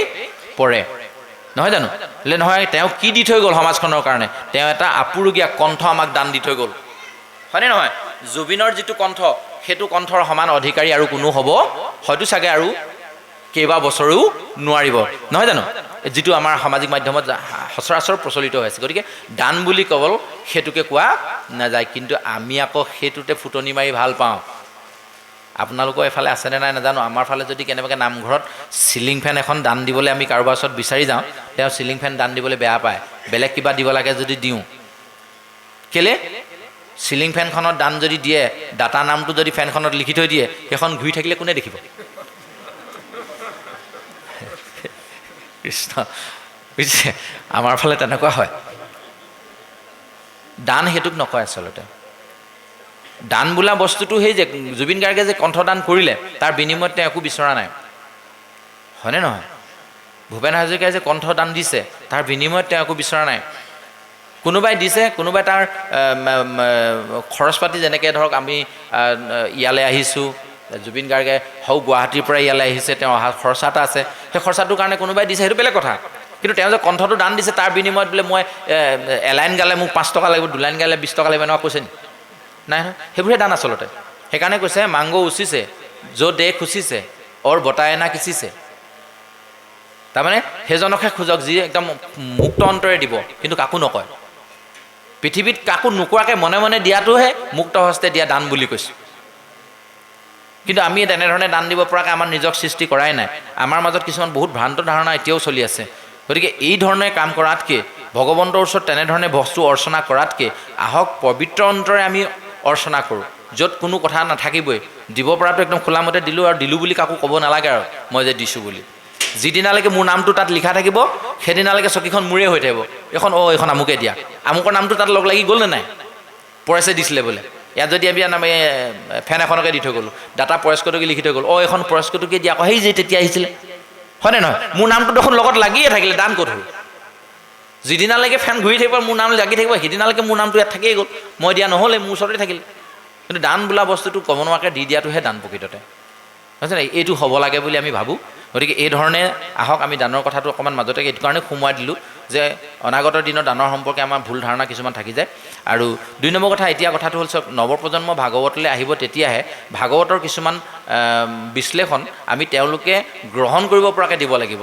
পৰে, নহয় জানো? নহয়, তেওঁ কি দি থৈ গ'ল সমাজখনৰ কাৰণে? তেওঁ এটা আপুৰুগীয়া কণ্ঠ আমাক দান দি থৈ গ'ল, হয়নে নহয়? জুবিনৰ যিটো কণ্ঠ সেইটো কণ্ঠৰ সমান অধিকাৰী আৰু কোনো হ'ব হয়তো চাগে আৰু কেইবা বছৰো নোৱাৰিব, নহয় জানো? যিটো আমাৰ সামাজিক মাধ্যমত সচৰাচৰ প্ৰচলিত হৈ আছে। গতিকে দান বুলি কেৱল সেইটোকে কোৱা নাযায়, কিন্তু আমি আকৌ সেইটোতে ফুটনি মাৰি ভাল পাওঁ। আপোনালোকৰ এফালে আছেনে নাই নাজানো, আমাৰ ফালে যদি কেনেবাকৈ নামঘৰত চিলিং ফেন এখন দান দিবলৈ আমি কাৰোবাৰ ওচৰত বিচাৰি যাওঁ, তেওঁ চিলিং ফেন দান দিবলৈ বেয়া পায়। বেলেগ কিবা দিব লাগে যদি দিওঁ, কেলে? চিলিং ফেনখনত দান যদি দিয়ে, দাতা নামটো যদি ফেনখনত লিখি থৈ দিয়ে, সেইখন ঘূৰি থাকিলে কোনে দেখিব? কৃষ্ণ, বুজিছে? আমাৰ ফালে তেনেকুৱা হয়। দান সেইটোক নকয় আচলতে। দান বোলা বস্তুটো সেই যে জুবিন গাৰ্গে যে কণ্ঠদান কৰিলে তাৰ বিনিময়ত তেওঁ একো বিচৰা নাই, হয়নে নহয়? ভূপেন হাজৰিকাই যে কণ্ঠদান দিছে তাৰ বিনিময়ত তেওঁ একো বিচৰা নাই। কোনোবাই দিছে, কোনোবাই তাৰ খৰচ পাতি, যেনেকৈ ধৰক আমি ইয়ালৈ আহিছোঁ, জুবিন গাৰ্গে হওক গুৱাহাটীৰ পৰা ইয়ালৈ আহিছে, তেওঁ অহা খৰচা এটা আছে, সেই খৰচাটোৰ কাৰণে কোনোবাই দিছে, সেইটো বেলেগ কথা। কিন্তু তেওঁ যে কণ্ঠটো দান দিছে তাৰ বিনিময়ত বোলে মই এলাইন গালে মোক 5 টকা লাগিব, 2 লাইন গালে 20 টকা লাগিব, এনেকুৱা কৈছে নি? নাই নহয়, সেইবোৰহে দান আচলতে। সেইকাৰণে কৈছে মাংগ উচিছে য'ত দেহ খুচিছে অৰ বতাই না কিচিছে। তাৰমানে সেইজনকহে খোজক যি একদম মুক্ত অন্তৰে দিব, কিন্তু কাকো নকয়। পৃথিৱীত কাকো নোকোৱাকৈ মনে মনে দিয়াটোহে মুক্ত হস্তে দিয়া দান বুলি কৈছোঁ। কিন্তু আমি তেনেধৰণে দান দিব পৰাকৈ আমাৰ নিজক সৃষ্টি কৰাই নাই। আমাৰ মাজত কিছুমান বহুত ভ্ৰান্ত ধাৰণা এতিয়াও চলি আছে। গতিকে এই ধৰণে কাম কৰাতকৈ, ভগৱন্তৰ ওচৰত তেনেধৰণে বস্তু অৰ্চনা কৰাতকৈ আহক পবিত্ৰ অন্তৰে আমি অৰ্চনা কৰোঁ, য'ত কোনো কথা নাথাকিবই। দিব পৰাটো একদম খোলামতে দিলোঁ, আৰু দিলোঁ বুলি কাকো ক'ব নালাগে আৰু মই যে দিছোঁ বুলি। যিদিনালৈকে মোৰ নামটো তাত লিখা থাকিব সেইদিনালৈকে চকীখন মোৰে হৈ থাকিব। এইখন আমুকে দিয়া, আমুকৰ নামটো তাত লগ লাগি গ'ল নে নাই? পৰেশে দিছিলে বোলে। ইয়াত যদি আমি ফেন এখনকে দি থৈ গ'লোঁ, দাতা পৰেশ কটকী লিখি থৈ গ'ল, এইখন পৰেশ কটকীয়ে দিয়া, আকৌ সেই যে তেতিয়া আহিছিলে, হয়নে নহয়? মোৰ নামটো দেখোন লগত লাগিয়ে থাকিলে, দান ক'ত হ'ল? যিদিনালৈকে ফেন ঘূৰি থাকিব মোৰ নাম লাগি থাকিব, সেইদিনালৈকে মোৰ নামটো ইয়াত থাকিয়ে গ'ল, মই দিয়া নহ'লে মোৰ ওচৰতে থাকিলে। কিন্তু দান বোলা বস্তুটো ক'ব নোৱাৰাকৈ দি দিয়াটোহে দান প্ৰকৃততে, বুজিছে নাই? এইটো হ'ব লাগে বুলি আমি ভাবোঁ। গতিকে এই ধৰণে আহক আমি দানৰ কথাটো অকণমান মাজতে এইটো কাৰণে সোমোৱাই দিলোঁ যে অনাগত দিনত দানৰ সম্পৰ্কে আমাৰ ভুল ধাৰণা কিছুমান থাকি যায়। আৰু 2 নম্বৰ কথা, এতিয়া কথাটো হ'ল চব নৱপ্ৰজন্ম ভাগৱতলৈ আহিব, তেতিয়াহে ভাগৱতৰ কিছুমান বিশ্লেষণ আমি তেওঁলোকে গ্ৰহণ কৰিব পৰাকৈ দিব লাগিব।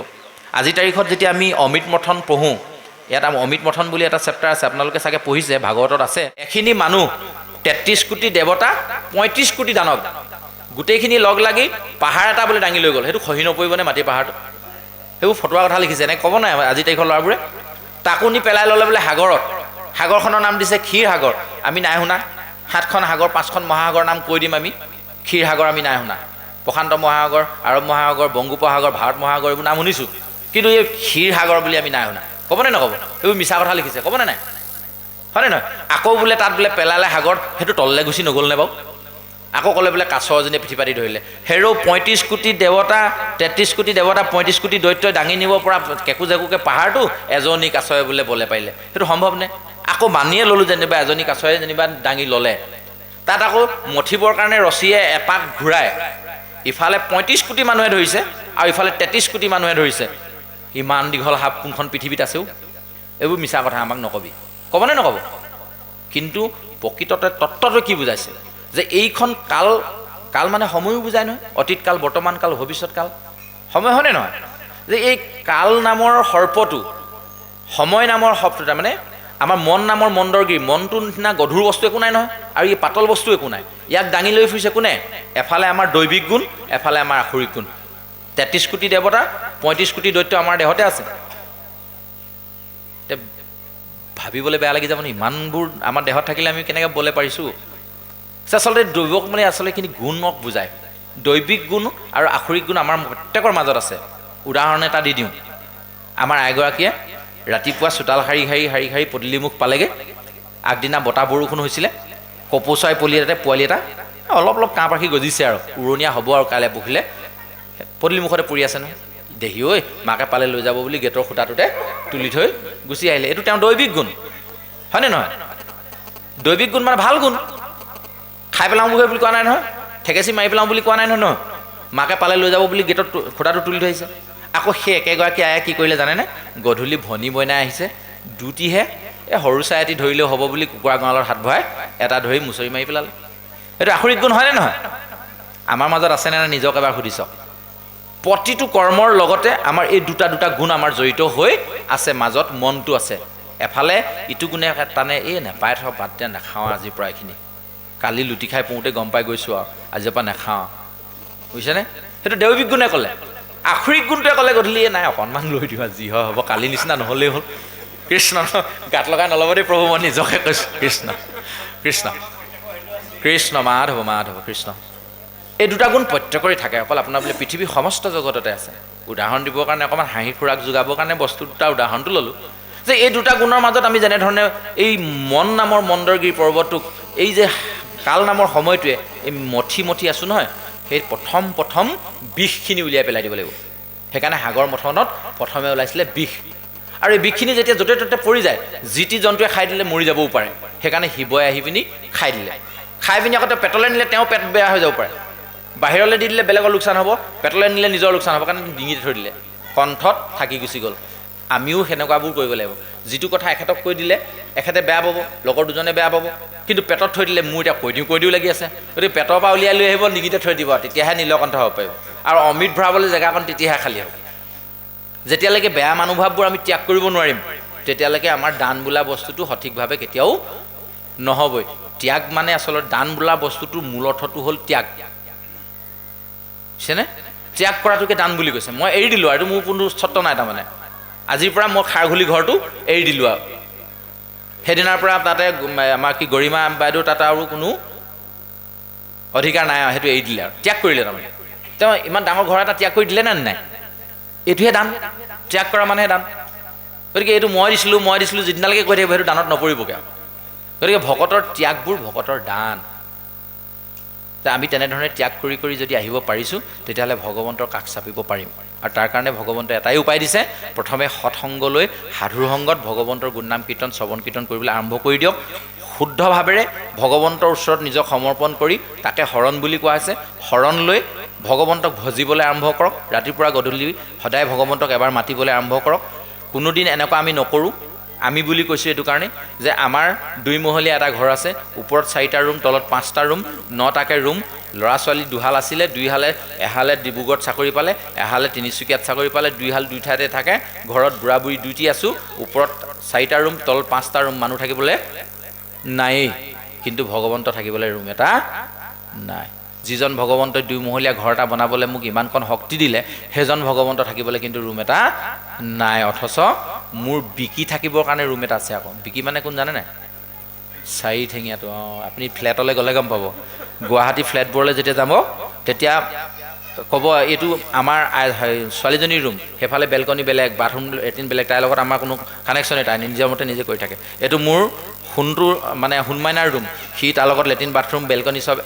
আজিৰ তাৰিখত যেতিয়া আমি অমৃত মথন পঢ়োঁ, ইয়াত অমৃত মথন বুলি এটা চেপ্টাৰ আছে, আপোনালোকে চাগে পঢ়িছে, ভাগৱতত আছে। এখিনি মানুহ 33 কোটি দেৱতা 35 কোটি দানৱ গোটেইখিনি লগ লাগি পাহাৰ এটা বোলে দাঙি লৈ গ'ল, সেইটো খহি নপৰিবনে মাটিৰ পাহাৰটো? সেইবোৰ ফটোৱা কথা লিখিছে, এনেকৈ ক'ব নাই আজিৰ তাৰিখৰ ল'ৰাবোৰে। তাকো নি পেলাই ল'লে বোলে সাগৰত, সাগৰখনৰ নাম দিছে ক্ষীৰ সাগৰ। আমি নাই শুনা 7খন সাগৰ 5খন মহাসাগৰ নাম কৈ দিম আমি, ক্ষীৰ সাগৰ আমি নাই শুনা। প্ৰশান্ত মহাসাগৰ, আৰৱ মহাসাগৰ, বংগোপসাগৰ, ভাৰত মহাসাগৰ এইবোৰ নাম শুনিছোঁ, কিন্তু এই ক্ষীৰ সাগৰ বুলি আমি নাই শুনা। ক'বনে নক'ব? এইবোৰ মিছা কথা লিখিছে, ক'বনে নাই? হয়নে নহয়? আকৌ বোলে তাত বোলে পেলালে সাগৰ, সেইটো তললৈ গুচি নগ'লনে বাৰু? আকৌ ক'লে বোলে কাছ এজনীয়ে পিঠি পাতি ধৰিলে। হেৰৌ 35 কোটি দেৱতা, 33 কোটি দেৱতা, 35 কোটি দৈত্যই দাঙি নিব পৰা কেকু জেকুকে পাহাৰটো এজনী কাছয়ে বোলে বলে পাৰিলে, সেইটো সম্ভৱনে? আকৌ মানিয়ে ল'লোঁ যেনিবা এজনী কাছয়ে যেনিবা দাঙি ল'লে, তাত আকৌ মঠিবৰ কাৰণে ৰছীয়ে এপাক ঘূৰাই ইফালে 35 কোটি মানুহে ধৰিছে আৰু ইফালে 33 কোটি মানুহে ধৰিছে। ইমান দীঘল সাপ কোনখন পৃথিৱীত আছেও? এইবোৰ মিছা কথা, আমাক নকবি। ক'বনে নক'ব? কিন্তু প্ৰকৃততে তত্ত্বটো কি বুজাইছে? যে এইখন কাল কাল মানে সময়ো বুজায় নহয়, অতীত কাল, বৰ্তমান কাল, ভৱিষ্যৎ কাল, সময় হয়নে নহয়? যে এই কাল নামৰ সৰ্পটো, সময় নামৰ শব্দটা মানে আমাৰ মন নামৰ মন্দৰগিৰি, মনটোৰ নিচিনা গধুৰ বস্তু একো নাই নহয়, আৰু ই পাতল বস্তু একো নাই, ইয়াক দাঙি লৈ ফুৰিছে কোনে? এফালে আমাৰ দৈবিক গুণ, এফালে আমাৰ আসুৰিক গুণ। 33 কোটি দেৱতা, 35 কোটি দৈত্য আমাৰ দেহতে আছে। ভাবিবলৈ বেয়া লাগি যাব নি, ইমানবোৰ আমাৰ দেহত থাকিলে আমি কেনেকৈ বলে পাৰিছোঁ? আচলতে দৈৱক মানে আচলতে এইখিনি গুণক বুজায়। দৈবিক গুণ আৰু আসুৰিক গুণ আমাৰ প্ৰত্যেকৰ মাজত আছে। উদাহৰণ এটা দি দিওঁ। আমাৰ আইগৰাকীয়ে ৰাতিপুৱা চোতাল শাৰী শাৰী পদূলিমুখ পালেগৈ, আগদিনা বতাহ বৰষুণ হৈছিলে, কপৌ চৰাই পোৱালি এটা অলপ কাঁহ পাখি গজিছে আৰু উৰণীয়া হ'ব আৰু কাইলৈ পৰহিলে, পদূলিমুখতে পৰি আছে নহয়। দেহি ঐ, মাকে পালে লৈ যাব বুলি গেটৰ খুঁটাটোতে তুলি থৈ গুচি আহিলে। এইটো তেওঁৰ দৈবিক গুণ, হয়নে নহয়? দৈবিক গুণ মানে ভাল গুণ। খাই পেলাওঁ বুলি কোৱা নাই নহয়, ঠেকেচি মাৰি পেলাওঁ বুলি কোৱা নাই নহয়। মাকে পালে লৈ যাব বুলি গেটত খুঁটাটো তুলি থৈছে। আকৌ সেই একেগৰাকী আয়ে কি কৰিলে জানেনে? গধূলি ভনী বনাই আহিছে, দুটিহে, এই সৰু চাই এটি ধৰিলেও হ'ব বুলি কুকুৰা গঁৰালত হাত ভৰাই এটা ধৰি মুচৰি মাৰি পেলালে। এইটো আসুৰিক গুণ হয়নে নহয়? আমাৰ মাজত আছেনে নাই নিজক এবাৰ সুধি চাওক। প্ৰতিটো কৰ্মৰ লগতে আমাৰ এই দুটা গুণ আমাৰ জড়িত হৈ আছে, মাজত মনটো আছে। এফালে ইটো গুণে টানে, এই নেপাই থ, বাদ দিয়া, নাখাওঁ আজিৰ পৰা এইখিনি, কালি লুটি খাই পৰোঁতে গম পাই গৈছোঁ আৰু আজিৰ পৰা নাখাওঁ, বুজিছেনে? সেইটো দৈবিক গুণে ক'লে। আসুৰিক গুণটোৱে ক'লে গধূলি নাই অকণমান লৈ দিওঁ, যি হয় হ'ব, কালি নিচিনা নহ'লেই হ'ল। কৃষ্ণ, গাত লগাই নল'ব দেই প্ৰভু, মই নিজকে কৈছোঁ। কৃষ্ণ কৃষ্ণ কৃষ্ণ, মাধৱ মাধৱ কৃষ্ণ। এই দুটা গুণ প্ৰত্যেকৰে থাকে, অকল আপোনাৰ বোলে পৃথিৱীৰ সমস্ত জগততে আছে। উদাহৰণ দিবৰ কাৰণে অকণমান হাঁহি খুৰাক যোগাবৰ কাৰণে বস্তু দুটা উদাহৰণটো ল'লোঁ, যে এই দুটা গুণৰ মাজত আমি যেনেধৰণে এই মন নামৰ মন্দৰগিৰি পৰ্বতটোক, এই যে কাল নামৰ সময়টোৱে এই মঠি আছোঁ নহয়, সেই প্ৰথম বিষখিনি উলিয়াই পেলাই দিব লাগিব। সেইকাৰণে সাগৰ মথনত প্ৰথমে ওলাইছিলে বিষ, আৰু এই বিষখিনি যেতিয়া য'তে ত'তে পৰি যায়, যি টি জন্তুৱে খাই দিলে মৰি যাবও পাৰে। সেইকাৰণে শিৱই আহি পিনি খাই দিলে। খাই পিনি আকৌ পেটলৈ নিলে তেওঁ পেট বেয়া হৈ যাব পাৰে। বাহিৰলৈ দি দিলে বেলেগৰ লোকচান হ'ব, পেটলৈ নিলে নিজৰ লোকচান হ'ব, কাৰণে ডিঙিতে থৈ দিলে, কণ্ঠত থাকি গুচি গ'ল। আমিও সেনেকুৱাবোৰ কৰিব লাগিব। যিটো কথা এখেতক কৈ দিলে এখেতে বেয়া পাব, লগৰ দুজনে বেয়া পাব, কিন্তু পেটত থৈ দিলে মোৰ এতিয়া কৈ দিওঁ লাগি আছে, গতিকে পেটৰ পৰা উলিয়াই লৈ আহিব, ডিঙিতে থৈ দিব, তেতিয়াহে নীলকণ্ঠ হ'ব পাৰিব। আৰু অমৃত ভৰাবলৈ জেগাকণ তেতিয়াহে খালী হ'ব। যেতিয়ালৈকে বেয়া মনোভাৱবোৰ আমি ত্যাগ কৰিব নোৱাৰিম, তেতিয়ালৈকে আমাৰ দান বোলা বস্তুটো সঠিকভাৱে কেতিয়াও নহ'বই। ত্যাগ মানে আচলতে দান বোলা বস্তুটোৰ মূল অৰ্থটো হ'ল ত্যাগ, বুজিছেনে? ত্যাগ কৰাটোকে দান বুলি কৈছে। মই এৰি দিলোঁ আৰু মোৰ কোনো স্বত্ব নাই, তাৰমানে আজিৰ পৰা মই খাৰঘুলি ঘৰটো এৰি দিলোঁ আৰু সেইদিনাৰ পৰা তাতে আমাৰ কি গৰিমা বাইদেউ তাতে আৰু কোনো অধিকাৰ নাই আৰু সেইটো এৰি দিলে আৰু ত্যাগ কৰিলে। তাৰমানে তেওঁ ইমান ডাঙৰ ঘৰ এটা ত্যাগ কৰি দিলে নে নাই? এইটোহে দান, ত্যাগ কৰা মানেহে দান। গতিকে এইটো মই দিছিলোঁ যিদিনালৈকে কৈ থাকিব সেইটো দানত নপৰিবগৈ। গতিকে ভকতৰ ত্যাগবোৰ ভকতৰ দান। আমি তেনেধৰণে ত্যাগ কৰি যদি আহিব পাৰিছোঁ, তেতিয়াহ'লে ভগৱন্তৰ কাষ চাপিব পাৰিম। আৰু তাৰ কাৰণে ভগৱন্তই এটাই উপায় দিছে, প্ৰথমে সৎসংগ লৈ সাধুৰ সংগত ভগৱন্তৰ গুণনাম কীৰ্তন শ্ৰৱণ কীৰ্তন কৰিবলৈ আৰম্ভ কৰি দিয়ক। শুদ্ধভাৱেৰে ভগৱন্তৰ ওচৰত নিজক সমৰ্পণ কৰি, তাকে শৰণ বুলি কোৱা হৈছে, শৰণ লৈ ভগৱন্তক ভজিবলৈ আৰম্ভ কৰক। ৰাতিপুৱা গধূলি সদায় ভগৱন্তক এবাৰ মাতিবলৈ আৰম্ভ কৰক। কোনোদিন এনেকুৱা আমি নকৰোঁ। আমি বুলি কৈছোঁ এইটো কাৰণে যে আমাৰ 2 মহলীয়া এটা ঘৰ আছে, ওপৰত 4টা ৰুম, তলত 5টা ৰুম, 9টাকৈ ৰুম। ল'ৰা ছোৱালী 2হাল আছিলে, 2হালে এহালে ডিব্ৰুগড়ত চাকৰি পালে, এহালে তিনিচুকীয়াত চাকৰি পালে, 2হাল 2 ঠাইতে থাকে। ঘৰত বুঢ়া বুঢ়ী 2টি আছোঁ, ওপৰত 4টা ৰুম, তলত 5টা ৰুম। মানুহ থাকিবলৈ নায়েই, কিন্তু ভগৱন্ত থাকিবলৈ ৰুম এটা নাই। যিজন ভগৱন্তই 2 মহলীয়া ঘৰ এটা বনাবলৈ মোক ইমানকণ শক্তি দিলে, সেইজন ভগৱন্ত থাকিবলৈ কিন্তু ৰুম এটা নাই। অথচ মোৰ বিকি থাকিবৰ কাৰণে ৰুম এটা আছে। আকৌ বিকি মানে কোন জানে নাই? 4 ঠেঙীয়াটো। আপুনি ফ্লেটলৈ গ'লে গম পাব। গুৱাহাটী ফ্লেটবোৰলৈ যেতিয়া যাব, তেতিয়া ক'ব এইটো আমাৰ ছোৱালীজনীৰ ৰুম, সেইফালে বেলকনি বেলেগ, বাথৰুম লেট্ৰিন বেলেগ, তাইৰ লগত আমাৰ কোনো কানেকশ্যনেই, তাই নিজৰ মতে নিজে কৰি থাকে। এইটো মোৰ সোণটোৰ মানে সোণমাইনাৰ ৰুম, সি তাৰ লগত লেট্ৰিন বাথৰুম বেলকনি চব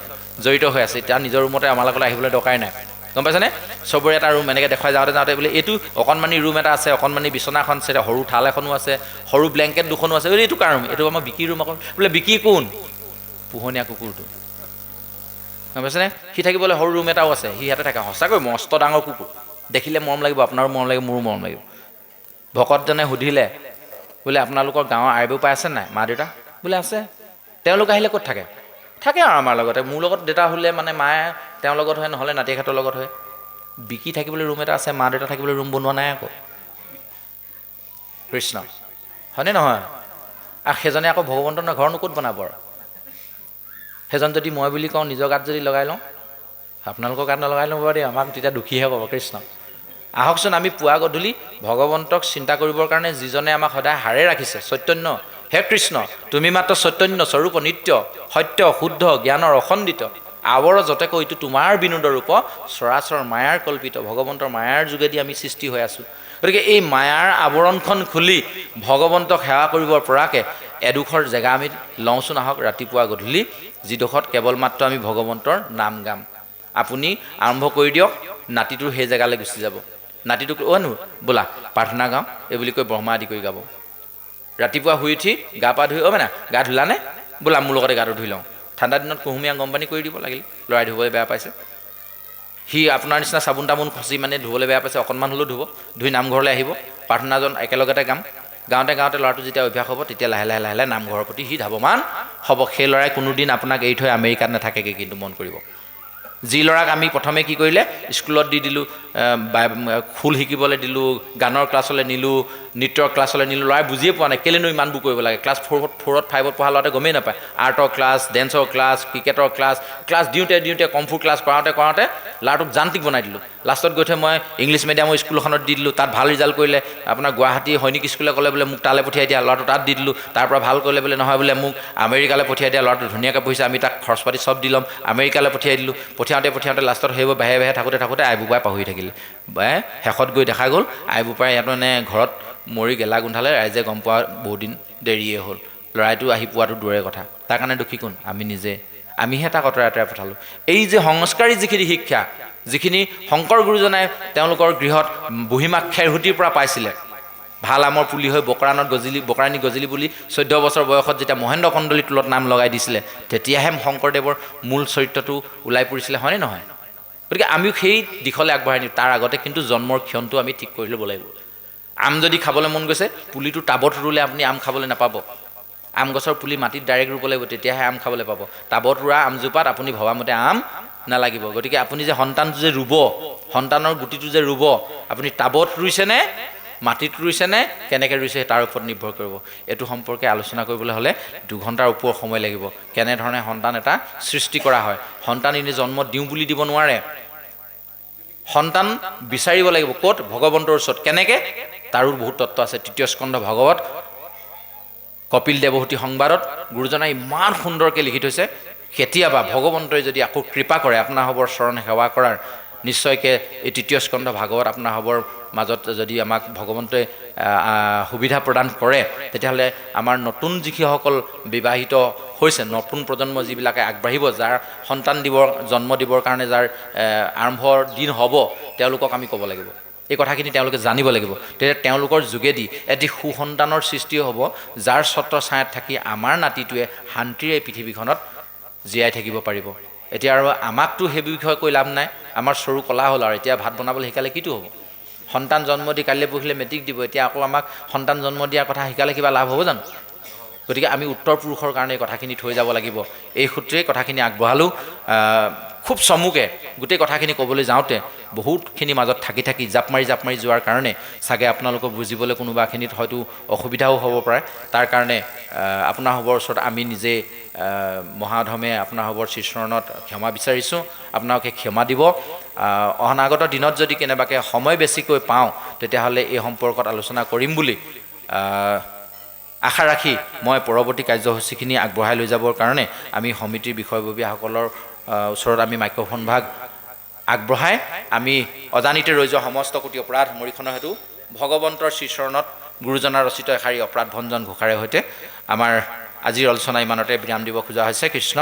জড়িত হৈ আছে। এতিয়া নিজৰ ৰুমতে আমাৰ লগত আহিবলৈ দৰকাৰেই নাই, গম পাইছেনে? চবৰে এটা ৰুম এনেকৈ দেখুৱাই যাওঁতে বোলে এইটো অকণমানি ৰুম এটা আছে, অকণমানি বিচনাখন আছে, সৰু থাল এখনো আছে, সৰু ব্লেংকেট 2খনো আছে। এইটো কাৰ ৰুম? এইটো আমাৰ বিকিৰ ৰুম। আকৌ বোলে বিকি কোন? পোহনীয়া কুকুৰটো, গম পাইছেনে? সি থাকিবলৈ সৰু ৰুম এটাও আছে, সি ইয়াতে থাকে। সঁচাকৈ মস্ত ডাঙৰ কুকুৰ, দেখিলে মৰম লাগিব, আপোনাৰো মৰম লাগিব, মোৰো মৰম লাগিব। ভকতজনে সুধিলে বোলে আপোনালোকৰ গাঁৱৰ আইবৌ পাই আছে নাই মা দেউতা? বোলে আছে। তেওঁলোক আহিলে ক'ত থাকে? থাকে আৰু আমাৰ লগতে। মোৰ লগত দেউতা হ'লে মানে মায়ে তেওঁৰ লগত হয়, নহ'লে নাতিহঁতৰ লগত হয়। বিকি থাকিবলৈ ৰুম এটা আছে, মা দেউতা থাকিবলৈ ৰুম বনোৱা নাই আকৌ। কৃষ্ণ হয়নে নহয়? আৰু সেইজনে আকৌ ভগৱন্তৰ ঘৰনো ক'ত বনাব আৰু? সেইজন যদি মই বুলি কওঁ, নিজৰ গাত যদি লগাই লওঁ, আপোনালোকৰ গাত নলগাই ল'ব দেই, আমাক তেতিয়া দুখীহে ক'ব। কৃষ্ণ আহকচোন, আমি পুৱা গধূলি ভগৱন্তক চিন্তা কৰিবৰ কাৰণে যিজনে আমাক সদায় হাৰে ৰাখিছে, চৈতন্য, হে কৃষ্ণ তুমি মাত্ৰ চৈতন্য স্বৰূপ, নিত্য সত্য শুদ্ধ জ্ঞানৰ অখণ্ডিত, আৱৰ যতে কৈতো তোমাৰ বিনোদ ৰূপ, চৰাচৰ মায়াৰ কল্পিত। ভগৱন্তৰ মায়াৰ যোগেদি আমি সৃষ্টি হৈ আছোঁ। গতিকে এই মায়াৰ আৱৰণখন খুলি ভগৱন্তক সেৱা কৰিব পৰাকৈ এডোখৰ জেগা আমি লওঁচোন। আহক ৰাতিপুৱা গধূলি, যিডোখৰত কেৱল মাত্ৰ আমি ভগৱন্তৰ নাম গাম। আপুনি আৰম্ভ কৰি দিয়ক, নাতিটোৰ সেই জেগালৈ গুচি যাব। নাতিটোক অ'নো বোলা প্ৰাৰ্থনা গাওঁ, এই বুলি কৈ ব্ৰহ্মা আদি কৰি গাব। ৰাতিপুৱা শুই উঠি গা পা ধুই, মানে গা ধুলানে, বোলা মোৰ লগতে গাটো ধুই লওঁ। ঠাণ্ডা দিনত কুহুমীয়া গৰম পানী কৰি দিব লাগিল, ল'ৰাই ধুবলৈ বেয়া পাইছে। সি আপোনাৰ নিচিনা চাবোন তাবোন খচি মানে ধুবলৈ বেয়া পাইছে, অকণমান হ'লেও ধুব। ধুই নামঘৰলৈ আহিব, প্ৰাৰ্থনাজন একেলগতে গাম। গাওঁতে গাওঁতে ল'ৰাটো যেতিয়া অভ্যাস হ'ব, তেতিয়া লাহে লাহে লাহে লাহে নামঘৰৰ প্ৰতি সি ধাৱমান হ'ব। সেই ল'ৰাই কোনোদিন আপোনাক এৰি থৈ আমেৰিকাত নাথাকেগৈ, কিন্তু মন কৰিব। যি ল'ৰাক আমি প্ৰথমে কি কৰিলে, স্কুলত দি দিলোঁ, খোল শিকিবলৈ দিলোঁ, গানৰ ক্লাছলৈ নিলোঁ, নৃত্যৰ ক্লাছলৈ নিলোঁ, ল'ৰাই বুজিয়ে পোৱা নাই কেলেনো ইমানবোৰ কৰিব লাগে। ক্লাছ 4, 5 পঢ়া ল'ৰাতে গমেই নাপায়। আৰ্টৰ ক্লাছ, ডেন্সৰ ক্লাছ, ক্ৰিকেটৰ ক্লাছ দিওঁতে কমফু ক্লাছ কৰাওঁতে ল'ৰাটোক যান্ত্ৰিক বনাই দিলোঁ। লাষ্টত গৈ থৈ মই ইংলিছ মিডিয়ামৰ স্কুল এখনত দি দিলোঁ, তাত ভাল ৰিজাল্ট কৰিলে। আপোনাৰ গুৱাহাটী সৈনিক স্কুলে ক'লে বোলে মোক তালৈ পঠিয়াই দিয়া, ল'ৰাটো তাত দি দিলোঁ। তাৰ পৰা ভাল কৰিলে বোলে নহয় বোলে মোক আমেৰিকালৈ পঠিয়াই দিয়া, ল'ৰাটো ধুনীয়াকৈ পঢ়িছে, আমি তাক খৰচ পাতি চব দি ল'ম, আমেৰিকালৈ পঠিয়াই দিলোঁ। পঠিয়াওঁতে লাষ্টত সেইবোৰ বাহে বাহে থাকোঁতে আই বোপাই পাহৰি থাকিলে। শেষত গৈ দেখা গ'ল আই বোপাই ইয়াত মানে ঘৰত মৰি গেলা গোন্ধালে, ৰাইজে গম পোৱা বহুদিন দেৰিয়ে হ'ল। ল'ৰাইটো আহি পোৱাটো দূৰৰে কথা, তাৰ কাৰণে দুখী কোন? আমি নিজে। আমিহে তাক আঁতৰাই পঠালোঁ। এই যে সংস্কাৰী যিখিনি শিক্ষা, যিখিনি শংকৰ গুৰুজনাই তেওঁলোকৰ গৃহত বুঢ়ীমাক খেৰহুটিৰ পৰা পাইছিলে, ভাল আমৰ পুলি হৈ বকৰাণী গজিলি বুলি 14 বছৰ বয়সত যেতিয়া মহেন্দ্ৰ কন্দলী টোলত নাম লগাই দিছিলে, তেতিয়াহে শংকৰদেৱৰ মূল চৰিত্ৰটো ওলাই পৰিছিলে, হয়নে নহয়? গতিকে আমিও সেই দিশলৈ আগবঢ়াই নিওঁ। তাৰ আগতে কিন্তু জন্মৰ ক্ষণটো আমি ঠিক কৰি ল'ব লাগিব। আম যদি খাবলৈ মন গৈছে, পুলিটো টাবত ৰুলে আপুনি আম খাবলৈ নাপাব। আম গছৰ পুলি মাটিত ডাইৰেক্ট ৰুব লাগিব, তেতিয়াহে আম খাবলৈ পাব। টাবত ৰোৱা আমজোপাত আপুনি ভবামতে আম নালাগিব। গতিকে আপুনি যে সন্তানটো যে ৰুব, সন্তানৰ গুটিটো যে ৰুব, আপুনি টাবত ৰুইছেনে, মাটিত ৰুইছেনে, কেনেকৈ ৰুইছে তাৰ ওপৰত নিৰ্ভৰ কৰিব। এইটো সম্পৰ্কে আলোচনা কৰিবলৈ হ'লে 2 ঘণ্টাৰ ওপৰ সময় লাগিব। কেনেধৰণে সন্তান এটা সৃষ্টি কৰা হয়। সন্তান এনেই জন্ম দিওঁ বুলি দিব নোৱাৰে। সন্তান বিচাৰিব লাগিব ক'ত? ভগৱন্তৰ ওচৰত। কেনেকৈ? তাৰো বহুত তত্ত্ব আছে। 3য় স্কন্ধ ভাগৱত কপিল দেৱহূতি সংবাদত গুৰুজনাই ইমান সুন্দৰকৈ লিখি থৈছে। কেতিয়াবা ভগৱন্তই যদি আকৌ কৃপা কৰে আপোনাৰ হ'বৰ চৰণ সেৱা কৰাৰ, নিশ্চয়কৈ এই 3য় স্কন্ধ ভাগৱত আপোনাৰ হ'বৰ মাজত যদি আমাক ভগৱন্তই সুবিধা প্ৰদান কৰে, তেতিয়াহ'লে আমাৰ নতুন যিসকল বিবাহিত হৈছে, নতুন প্ৰজন্ম যিবিলাকে আগবাঢ়িব, যাৰ সন্তান জন্ম দিবৰ কাৰণে যাৰ আৰম্ভৰ দিন হ'ব, তেওঁলোকক আমি ক'ব লাগিব। এই কথাখিনি তেওঁলোকে জানিব লাগিব। তেতিয়া তেওঁলোকৰ যোগেদি এটি সুসন্তানৰ সৃষ্টি হ'ব, যাৰ ছত্ৰ ছায়াত থাকি আমাৰ নাতিটোৱে শান্তিৰে পৃথিৱীখনত জীয়াই থাকিব পাৰিব। এতিয়া আৰু আমাকতো সেই বিষয়ে কৈ লাভ নাই। আমাৰ চৰু কলা হ'ল, আৰু এতিয়া ভাত বনাবলৈ শিকালে কিটো হ'ব? সন্তান জন্ম দি কাইলৈ পৰহিলৈ মেট্ৰিক দিব, এতিয়া আকৌ আমাক সন্তান জন্ম দিয়াৰ কথা শিকালে কিবা লাভ হ'ব জানো? গতিকে আমি উত্তৰ পুৰুষৰ কাৰণে এই কথাখিনি থৈ যাব লাগিব। এই সূত্ৰেই কথাখিনি আগবঢ়ালোঁ। খুব চমুকে গোটেই কথাখিনি ক'বলৈ যাওঁতে বহুতখিনি মাজত থাকি জাপ মাৰি যোৱাৰ কাৰণে চাগে আপোনালোকক বুজিবলৈ কোনোবাখিনিত হয়তো অসুবিধাও হ'ব পাৰে। তাৰ কাৰণে আপোনাৰ হ'বৰ ওচৰত আমি নিজে মহাধমে আপোনাৰ হ'বৰ শ্ৰীচৰণত ক্ষমা বিচাৰিছোঁ। আপোনালোকে ক্ষমা দিব। অনাগত দিনত যদি কেনেবাকৈ সময় বেছিকৈ পাওঁ, তেতিয়াহ'লে এই সম্পৰ্কত আলোচনা কৰিম বুলি আশা ৰাখি মই পৰৱৰ্তী কাৰ্যসূচীখিনি আগবঢ়াই লৈ যাবৰ কাৰণে আমি সমিতিৰ বিষয়ববীয়াসকলৰ ওচৰত আমি মাইক্ৰফোন ভাগ আগবঢ়াই আমি অজানিতে ৰৈ যোৱা সমস্ত কোটি অপৰাধ মৰিখনৰ হেতু ভগৱন্তৰ শ্ৰীচৰণত গুৰুজনাৰ ৰচিত এষাৰি অপৰাধ ভঞ্জন ঘোষাৰে সৈতে আমাৰ আজিৰ আলোচনা ইমানতে বিৰাম দিব খোজা হৈছে। কৃষ্ণ।